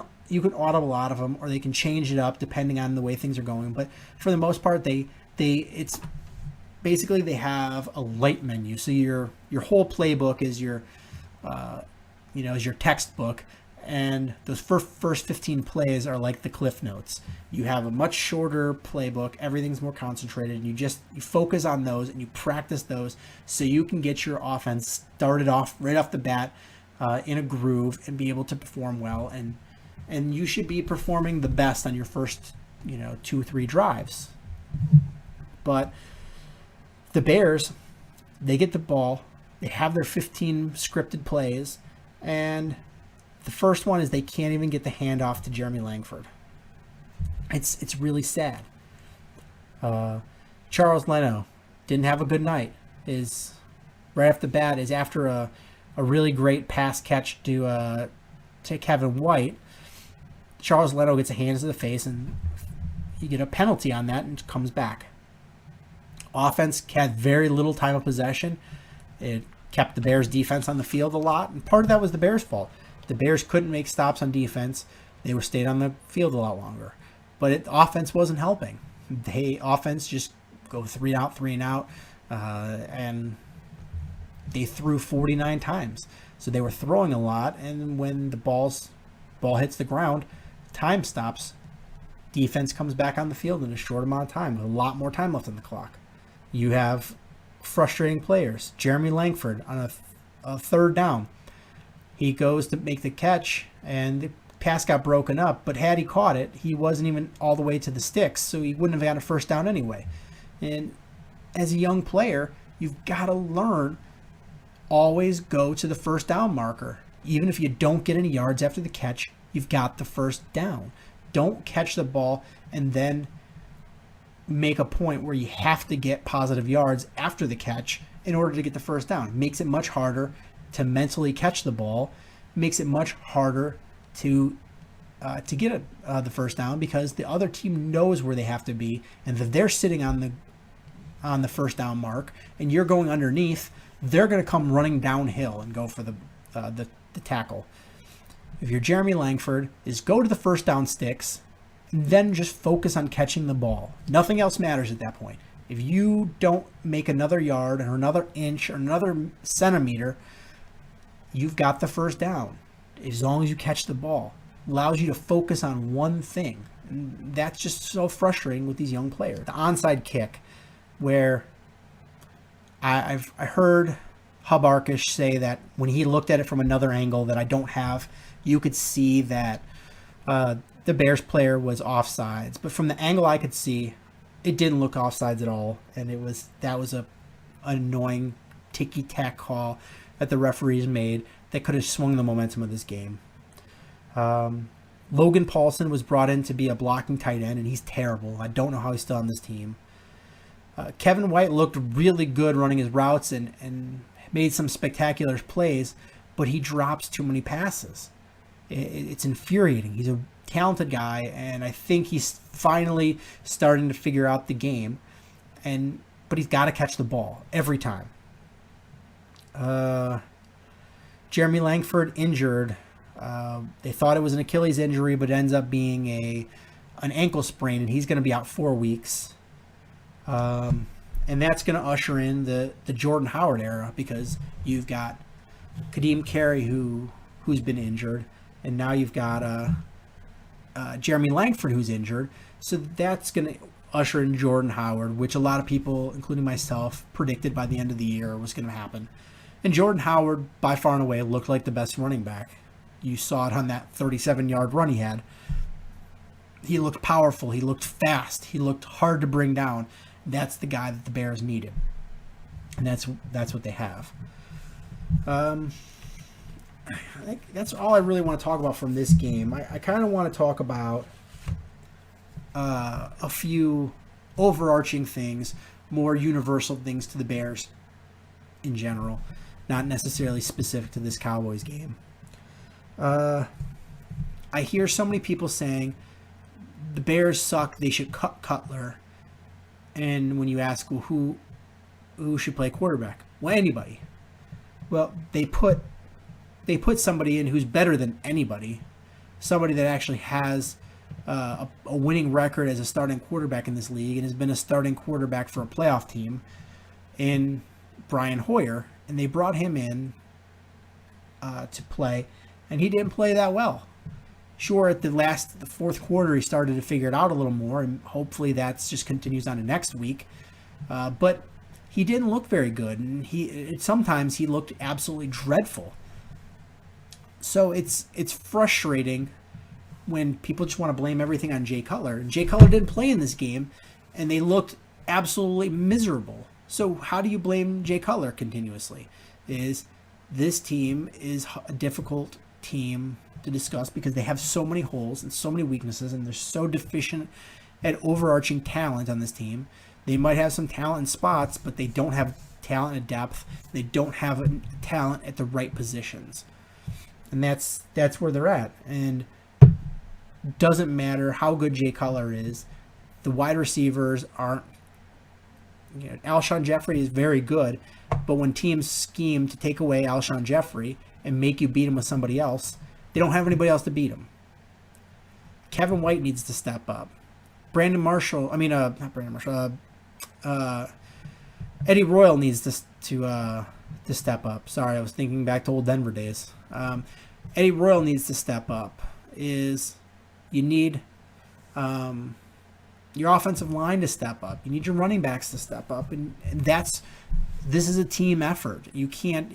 audible a lot of them, or they can change it up depending on the way things are going. But for the most part, it's basically they have a light menu. So your whole playbook is your textbook, And those first 15 plays are like the cliff notes. You have a much shorter playbook. Everything's more concentrated. And you focus on those and you practice those so you can get your offense started off right off the bat in a groove and be able to perform well. And you should be performing the best on your first, 2-3 drives. But the Bears, they get the ball. They have their 15 scripted plays. And the first one is they can't even get the handoff to Jeremy Langford. It's really sad. Charles Leno didn't have a good night. Is right off the bat is after a really great pass catch to Kevin White. Charles Leno gets a hand to the face and you get a penalty on that and comes back. Offense had very little time of possession. It kept the Bears defense on the field a lot, and part of that was the Bears' fault. The Bears couldn't make stops on defense. They were stayed on the field a lot longer. But offense wasn't helping. Offense just go 3 and out, and they threw 49 times. So they were throwing a lot, and when the ball hits the ground, time stops. Defense comes back on the field in a short amount of time with a lot more time left on the clock. You have frustrating players. Jeremy Langford on a third down. He goes to make the catch, and the pass got broken up. But had he caught it, he wasn't even all the way to the sticks, so he wouldn't have got a first down anyway. And as a young player, you've got to learn, always go to the first down marker. Even if you don't get any yards after the catch, you've got the first down. Don't catch the ball and then make a point where you have to get positive yards after the catch in order to get the first down. It makes it much harder to mentally catch the ball. It makes it much harder to get the first down because the other team knows where they have to be, and if they're sitting on the first down mark and you're going underneath, they're going to come running downhill and go for the tackle. If you're Jeremy Langford, is go to the first down sticks and then just focus on catching the ball. Nothing else matters at that point. If you don't make another yard or another inch or another centimeter, you've got the first down. As long as you catch the ball, allows you to focus on one thing. And that's just so frustrating with these young players. The onside kick, where I heard Hub Arkish say that when he looked at it from another angle that I don't have, you could see that the Bears player was offsides. But from the angle I could see, it didn't look offsides at all, and that was a annoying ticky-tack call that the referees made that could have swung the momentum of this game. Logan Paulson was brought in to be a blocking tight end, and he's terrible. I don't know how he's still on this team. Kevin White looked really good running his routes and made some spectacular plays, but he drops too many passes. It's infuriating. He's a talented guy, and I think he's finally starting to figure out the game, but he's got to catch the ball every time. Jeremy Langford injured. They thought it was an Achilles injury, but it ends up being an ankle sprain, and he's going to be out 4 weeks. And that's going to usher in the Jordan Howard era, because you've got Kadeem Carey who's been injured, and now you've got Jeremy Langford who's injured. So that's going to usher in Jordan Howard, which a lot of people, including myself, predicted by the end of the year was going to happen. And Jordan Howard, by far and away, looked like the best running back. You saw it on that 37-yard run he had. He looked powerful. He looked fast. He looked hard to bring down. That's the guy that the Bears needed. And that's what they have. I think that's all I really want to talk about from this game. I kind of want to talk about a few overarching things, more universal things to the Bears in general, not necessarily specific to this Cowboys game. I hear so many people saying the Bears suck, they should cut Cutler. And when you ask, well, who should play quarterback? Well, anybody. Well, they put somebody in who's better than anybody, somebody that actually has a winning record as a starting quarterback in this league and has been a starting quarterback for a playoff team, in Brian Hoyer. And they brought him in to play, and he didn't play that well. Sure, at the fourth quarter, he started to figure it out a little more, and hopefully that just continues on to next week. But he didn't look very good, and sometimes he looked absolutely dreadful. So it's frustrating when people just want to blame everything on Jay Cutler. And Jay Cutler didn't play in this game, and they looked absolutely miserable. So how do you blame Jay Cutler continuously? This team is a difficult team to discuss because they have so many holes and so many weaknesses, and they're so deficient at overarching talent on this team. They might have some talent in spots, but they don't have talent at depth. They don't have talent at the right positions. And that's where they're at. And doesn't matter how good Jay Cutler is, the wide receivers aren't. Alshon Jeffrey is very good, but when teams scheme to take away Alshon Jeffrey and make you beat him with somebody else, they don't have anybody else to beat him. Kevin White needs to step up. Eddie Royal needs to step up. Sorry, I was thinking back to old Denver days. Eddie Royal needs to step up. You need your offensive line to step up. You need your running backs to step up, and this is a team effort. You can't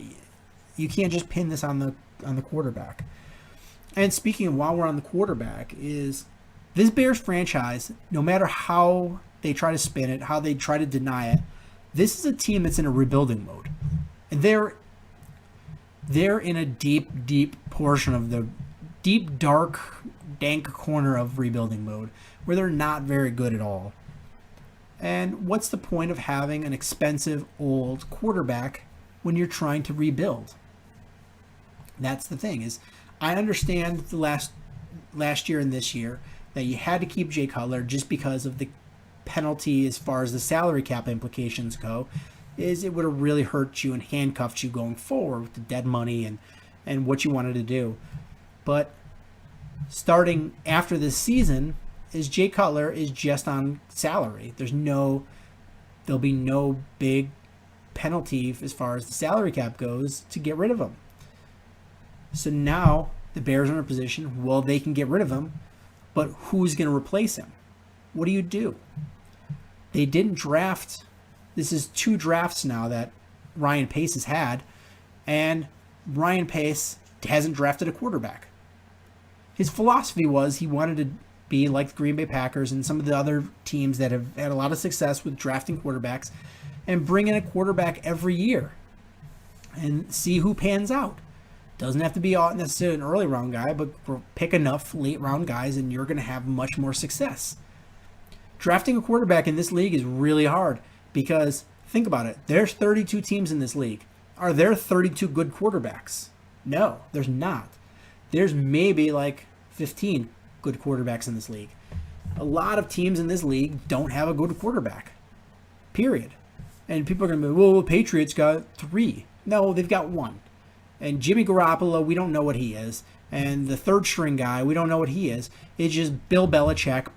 just pin this on the quarterback. And speaking of, while we're on the quarterback, is this Bears franchise, no matter how they try to spin it, how they try to deny it, this is a team that's in a rebuilding mode. And they're in a deep portion of the deep, dark, dank corner of rebuilding mode where they're not very good at all. And what's the point of having an expensive old quarterback when you're trying to rebuild? That's the thing. Is I understand the last year and this year that you had to keep Jay Cutler just because of the penalty as far as the salary cap implications go, is it would have really hurt you and handcuffed you going forward with the dead money and what you wanted to do. But starting after this season, is Jay Cutler is just on salary. There'll be no big penalty as far as the salary cap goes to get rid of him. So now the Bears are in a position, well, they can get rid of him, but who's going to replace him? What do? They didn't draft. This is 2 drafts now that Ryan Pace has had, and Ryan Pace hasn't drafted a quarterback. His philosophy was he wanted to be like the Green Bay Packers and some of the other teams that have had a lot of success with drafting quarterbacks and bring in a quarterback every year and see who pans out. Doesn't have to be necessarily an early round guy, but pick enough late round guys and you're going to have much more success. Drafting a quarterback in this league is really hard because, think about it, there's 32 teams in this league. Are there 32 good quarterbacks? No, there's not. There's maybe like 15 good quarterbacks in this league. A lot of teams in this league don't have a good quarterback, period. And people are going to be, well, the Patriots got 3. No, they've got 1. And Jimmy Garoppolo, we don't know what he is. And the third string guy, we don't know what he is. It's just Bill Belichick.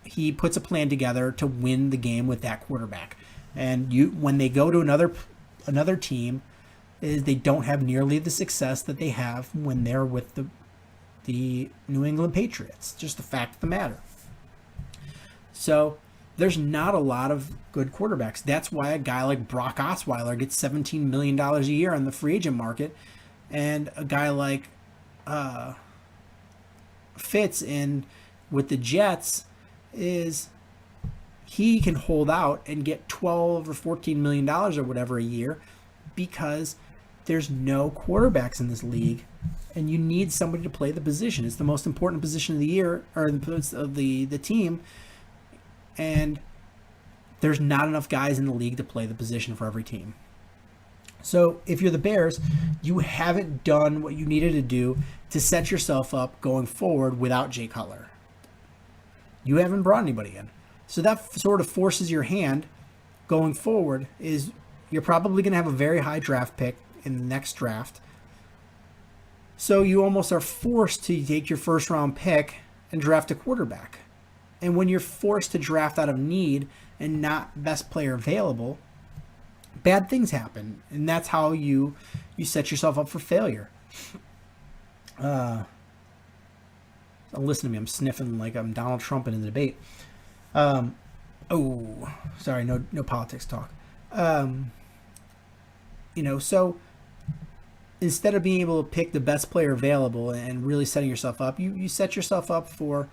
He puts a plan together to win the game with that quarterback. And when they go to another team, they don't have nearly the success that they have when they're with the New England Patriots. Just the fact of the matter. So there's not a lot of good quarterbacks. That's why a guy like Brock Osweiler gets $17 million a year on the free agent market, and a guy like Fitz with the Jets he can hold out and get $12 or $14 million or whatever a year because there's no quarterbacks in this league, and you need somebody to play the position. It's the most important position of the year or of the team. And there's not enough guys in the league to play the position for every team. So if you're the Bears, you haven't done what you needed to do to set yourself up going forward without Jay Cutler. You haven't brought anybody in. So that sort of forces your hand going forward. Is you're probably going to have a very high draft pick in the next draft. So you almost are forced to take your first round pick and draft a quarterback. And when you're forced to draft out of need and not best player available, bad things happen. And that's how you set yourself up for failure. Listen to me, I'm sniffing like I'm Donald Trump in the debate. Sorry, no politics talk. So instead of being able to pick the best player available and really setting yourself up, you set yourself up for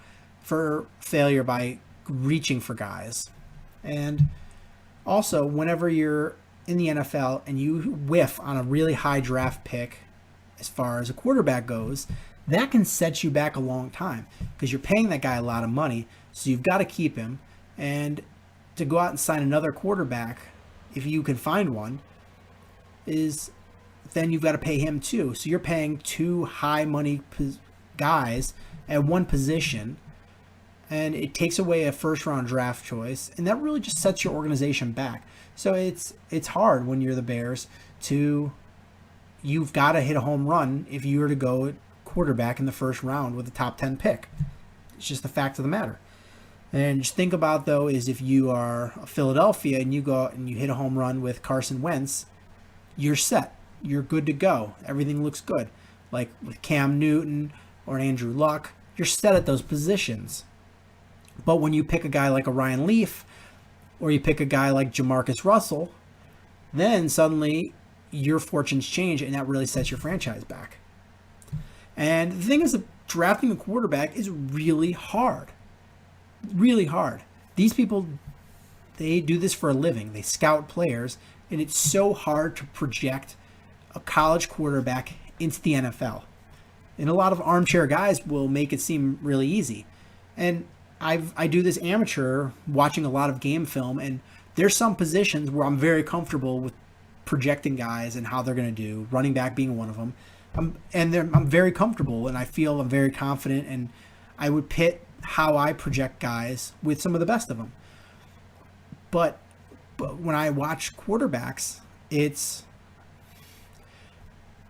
failure by reaching for guys. And also, whenever you're in the NFL and you whiff on a really high draft pick as far as a quarterback goes, that can set you back a long time because you're paying that guy a lot of money, so you've got to keep him. And to go out and sign another quarterback, if you can find one, then you've got to pay him too. So you're paying two high money guys at one position, and it takes away a first round draft choice, and that really just sets your organization back. So it's hard when you're the Bears you've got to hit a home run if you were to go quarterback in the first round with a top 10 pick. It's just the fact of the matter. And just think about, though, is if you are Philadelphia and you go out and you hit a home run with Carson Wentz, you're set. You're good to go. Everything looks good. Like with Cam Newton or Andrew Luck, you're set at those positions. But when you pick a guy like a Ryan Leaf or you pick a guy like Jamarcus Russell, then suddenly your fortunes change, and that really sets your franchise back. And the thing is that drafting a quarterback is really hard. Really hard. These people, they do this for a living. They scout players, and it's so hard to project a college quarterback into the NFL. And a lot of armchair guys will make it seem really easy. And I do this amateur watching a lot of game film, and there's some positions where I'm very comfortable with projecting guys and how they're going to do, running back being one of them. I'm very comfortable, and I feel I'm very confident, and I would pit how I project guys with some of the best of them. But when I watch quarterbacks,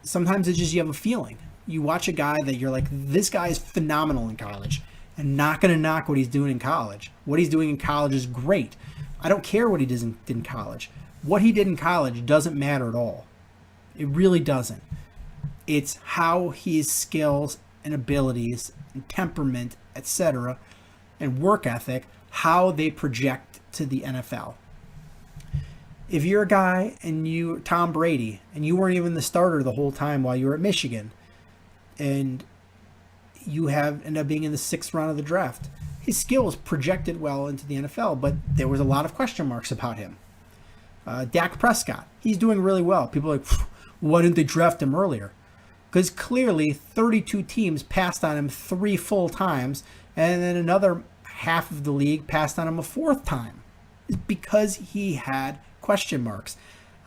sometimes it's just you have a feeling. You watch a guy that you're like, this guy is phenomenal in college, and not going to knock what he's doing in college. What he's doing in college is great. I don't care what he did in college. What he did in college doesn't matter at all. It really doesn't. It's how his skills and abilities and temperament, etc., and work ethic, how they project to the NFL. If you're a guy and you Tom Brady and you weren't even the starter the whole time while you were at Michigan, and you end up being in the 6th round of the draft, his skills projected well into the NFL, but there was a lot of question marks about him. Dak Prescott, he's doing really well. People are like, why didn't they draft him earlier? Because clearly 32 teams passed on him 3 full times, and then another half of the league passed on him a 4th time. It's because he had question marks.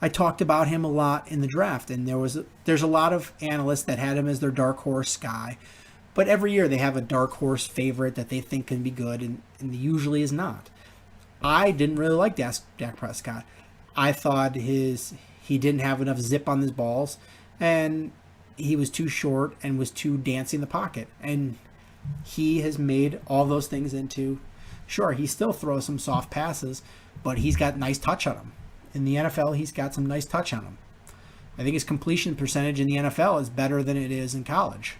I talked about him a lot in the draft, and there's a lot of analysts that had him as their dark horse guy. But every year they have a dark horse favorite that they think can be good, and usually is not. I didn't really like Dak Prescott. I thought he didn't have enough zip on his balls, and he was too short and was too dancy in the pocket. And he has made all those things into, sure, he still throws some soft passes, but he's got nice touch on him. In the NFL, he's got some nice touch on him. I think his completion percentage in the NFL is better than it is in college.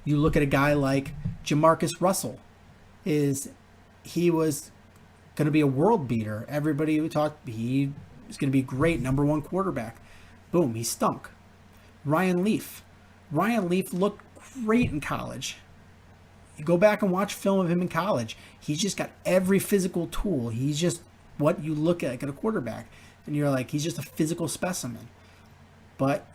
You look at a guy like Jamarcus Russell, he was going to be a world beater. Everybody talked, he was going to be great, number 1 quarterback. Boom, he stunk. Ryan Leaf looked great in college. You go back and watch film of him in college. He's just got every physical tool. He's just what you look at a quarterback, and you're like, he's just a physical specimen. But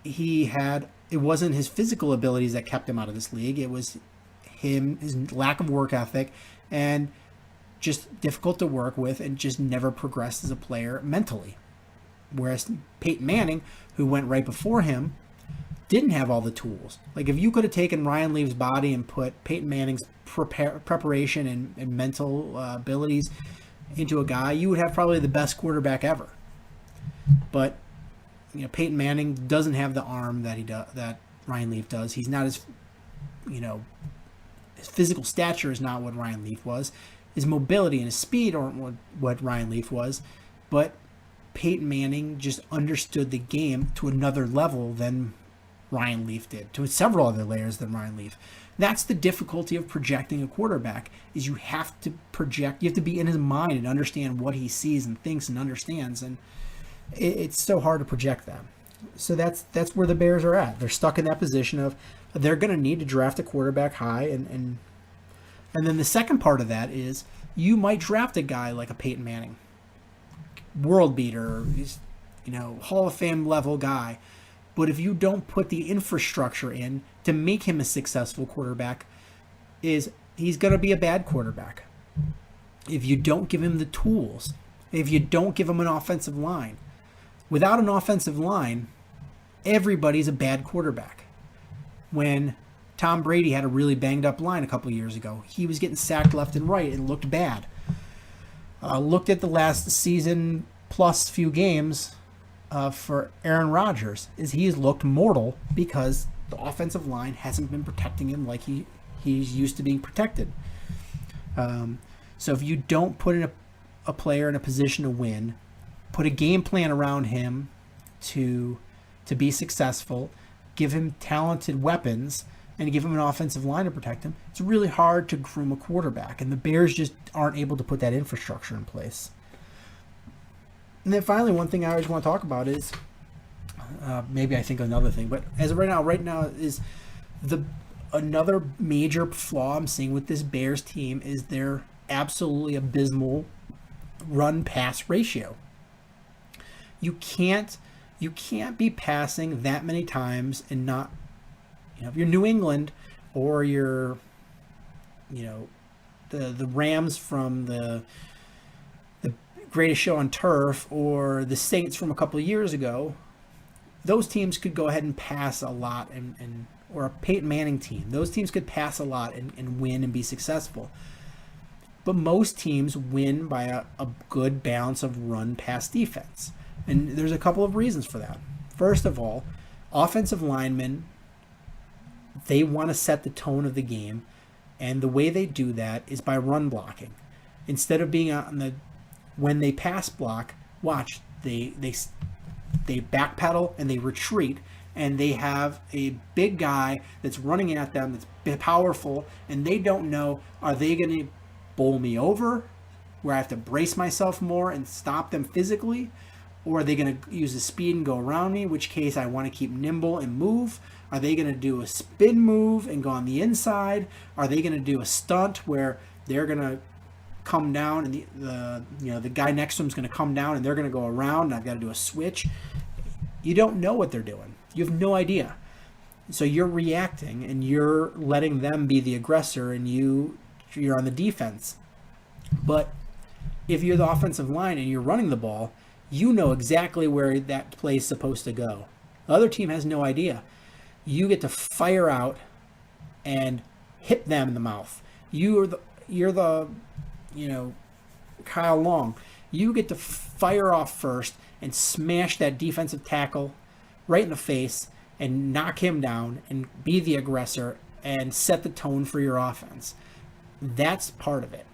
it wasn't his physical abilities that kept him out of this league. It was his lack of work ethic, and just difficult to work with, and just never progressed as a player mentally. Whereas Peyton Manning, who went right before him, didn't have all the tools. Like, if you could have taken Ryan Leaf's body and put Peyton Manning's preparation and mental abilities into a guy, you would have probably the best quarterback ever. But Peyton Manning doesn't have the arm that Ryan Leaf does. He's not his physical stature is not what Ryan Leaf was. His mobility and his speed aren't what Ryan Leaf was. But Peyton Manning just understood the game to another level than Ryan Leaf did, to several other layers than Ryan Leaf. That's the difficulty of projecting a quarterback, is you have to project, you have to be in his mind and understand what he sees and thinks and understands, and it's so hard to project that. So that's where the Bears are at. They're stuck in that position of they're going to need to draft a quarterback high, and then the second part of that is you might draft a guy like a Peyton Manning, world beater, he's, Hall of Fame level guy, but if you don't put the infrastructure in to make him a successful quarterback, he's going to be a bad quarterback. If you don't give him the tools, if you don't give him an offensive line, without an offensive line, everybody's a bad quarterback. When Tom Brady had a really banged up line a couple of years ago, he was getting sacked left and right and looked bad. Looked at the last season plus few games for Aaron Rodgers, is he's looked mortal because the offensive line hasn't been protecting him like he's used to being protected. So if you don't put in a player in a position to win, put a game plan around him to be successful, give him talented weapons, and give him an offensive line to protect him, it's really hard to groom a quarterback, and the Bears just aren't able to put that infrastructure in place. And then finally, one thing I always want to talk about is, maybe I think another thing, but as of right now is another major flaw I'm seeing with this Bears team is their absolutely abysmal run-pass ratio. You can't be passing that many times and not, if you're New England or you're, the Rams from the Greatest Show on Turf or the Saints from a couple of years ago, those teams could go ahead and pass a lot, or a Peyton Manning team, those teams could pass a lot and win and be successful. But most teams win by a good balance of run-pass defense. And there's a couple of reasons for that. First of all, offensive linemen, they want to set the tone of the game, and the way they do that is by run blocking. Instead of being out when they pass block, watch, they backpedal and they retreat, and they have a big guy that's running at them that's powerful, and they don't know, are they going to bowl me over where I have to brace myself more and stop them physically? Or are they going to use the speed and go around me, in which case I want to keep nimble and move? Are they going to do a spin move and go on the inside? Are they going to do a stunt where they're going to come down and the guy next to them is going to come down and they're going to go around and I've got to do a switch? You don't know what they're doing. You have no idea. So you're reacting and you're letting them be the aggressor, and you're on the defense. But if you're the offensive line and you're running the ball, you know exactly where that play is supposed to go. The other team has no idea. You get to fire out and hit them in the mouth. You're the Kyle Long. You get to fire off first and smash that defensive tackle right in the face and knock him down and be the aggressor and set the tone for your offense. That's part of it.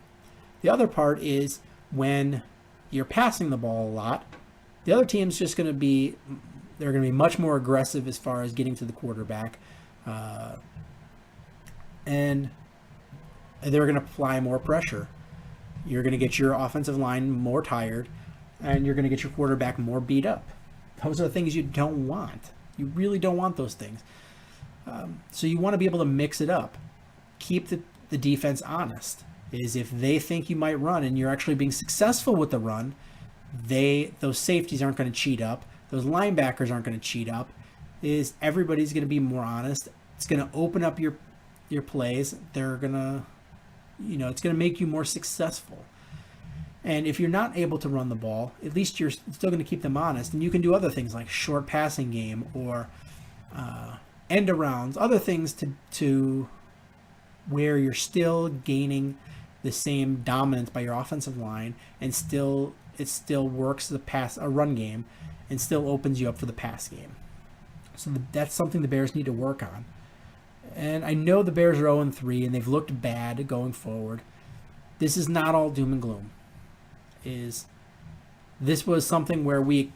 The other part is when you're passing the ball a lot, the other team's just going to be, they're going to be much more aggressive as far as getting to the quarterback. And they're going to apply more pressure. You're going to get your offensive line more tired, and you're going to get your quarterback more beat up. Those are the things you don't want. You really don't want those things. So you want to be able to mix it up. Keep the defense honest. Is if they think you might run and you're actually being successful with the run, those safeties aren't going to cheat up. Those linebackers aren't going to cheat up. Is everybody's going to be more honest. It's going to open up your plays. They're going to, it's going to make you more successful. And if you're not able to run the ball, at least you're still going to keep them honest. And you can do other things like short passing game or end arounds, other things to where you're still gaining the same dominance by your offensive line, and it still works a run game, and still opens you up for the pass game. So that's something the Bears need to work on. And I know the Bears are 0-3 and they've looked bad going forward. This is not all doom and gloom. This was something where we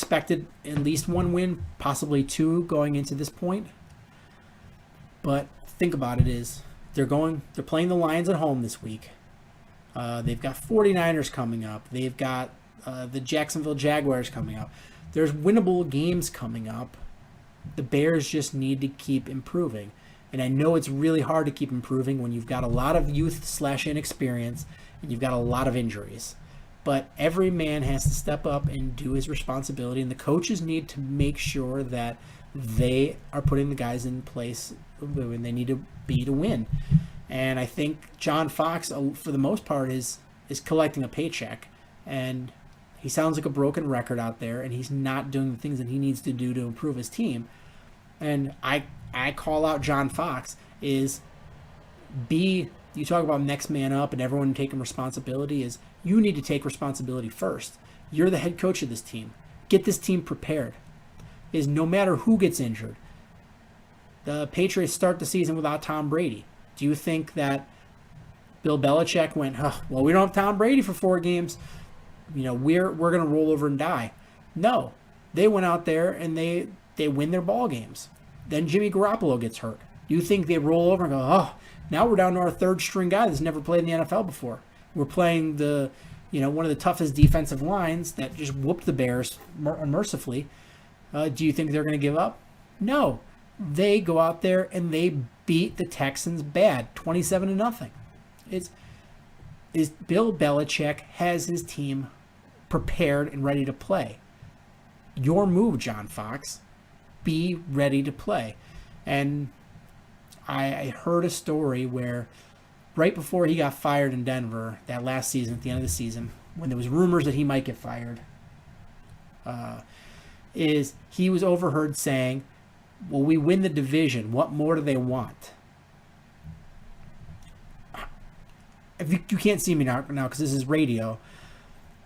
expected at least one win, possibly two going into this point. But think about it is they're playing the Lions at home this week. They've got 49ers coming up. They've got the Jacksonville Jaguars coming up. There's winnable games coming up. The Bears just need to keep improving. And I know it's really hard to keep improving when you've got a lot of youth / inexperience and you've got a lot of injuries. But every man has to step up and do his responsibility, and the coaches need to make sure that they are putting the guys in place when they need to be to win. And I think John Fox, for the most part, is collecting a paycheck. And he sounds like a broken record out there, and he's not doing the things that he needs to do to improve his team. And I call out John Fox is you talk about next man up and everyone taking responsibility, is you need to take responsibility first. You're the head coach of this team. Get this team prepared. Is no matter who gets injured. The Patriots start the season without Tom Brady. Do you think that Bill Belichick went, well, we don't have Tom Brady for 4 games. We're going to roll over and die. No. They went out there and they win their ball games. Then Jimmy Garoppolo gets hurt. Do you think they roll over and go, now we're down to our 3rd string guy that's never played in the NFL before? We're playing one of the toughest defensive lines that just whooped the Bears unmercifully. Do you think they're going to give up? No. They go out there and they beat the Texans bad, 27-0. It's Bill Belichick has his team prepared and ready to play. Your move, John Fox. Be ready to play. And I heard a story where right before he got fired in Denver that last season, at the end of the season, when there was rumors that he might get fired, is he was overheard saying, well, we win the division. What more do they want? If you can't see me now because this is radio,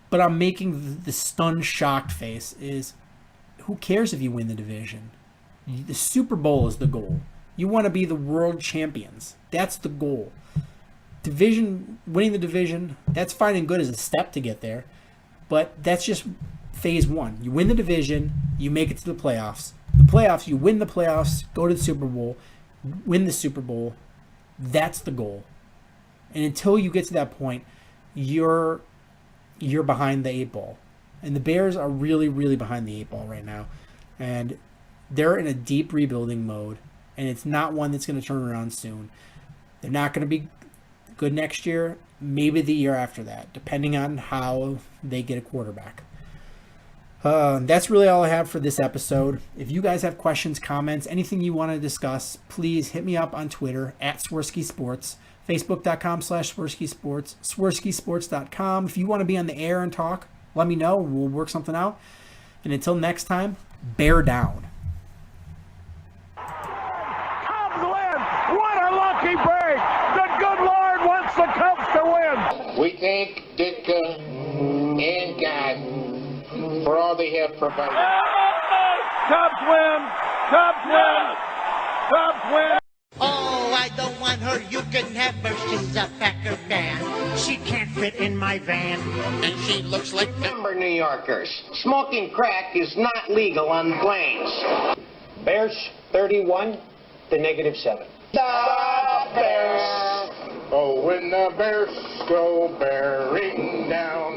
but I'm making the stunned, shocked face is, who cares if you win the division? The Super Bowl is the goal. You want to be the world champions. That's the goal. Winning the division, that's fine and good as a step to get there, but that's just phase 1. You win the division, you make it to the playoffs. The playoffs, you win the playoffs, go to the Super Bowl, win the Super Bowl. That's the goal. And until you get to that point, you're behind the 8 ball. And the Bears are really, really behind the 8 ball right now. And they're in a deep rebuilding mode. And it's not one that's going to turn around soon. They're not going to be good next year, maybe the year after that, depending on how they get a quarterback. That's really all I have for this episode. If you guys have questions, comments, anything you want to discuss, please hit me up on Twitter at Swerski Sports, Facebook.com/Swerski Sports, SwerskiSports.com. If you want to be on the air and talk, let me know. We'll work something out. And until next time, bear down. Cubs win! What a lucky break! The good Lord wants the Cubs to win! We thank Ditka and God for all they have provided. Cubs win! Cubs win! Cubs win! Oh, I don't want her. You can have her. She's a Packer fan. She can't fit in my van. And she looks like Remember, New Yorkers, smoking crack is not legal on planes. Bears 31 to -7. The Bears. Oh, when the Bears go bearing down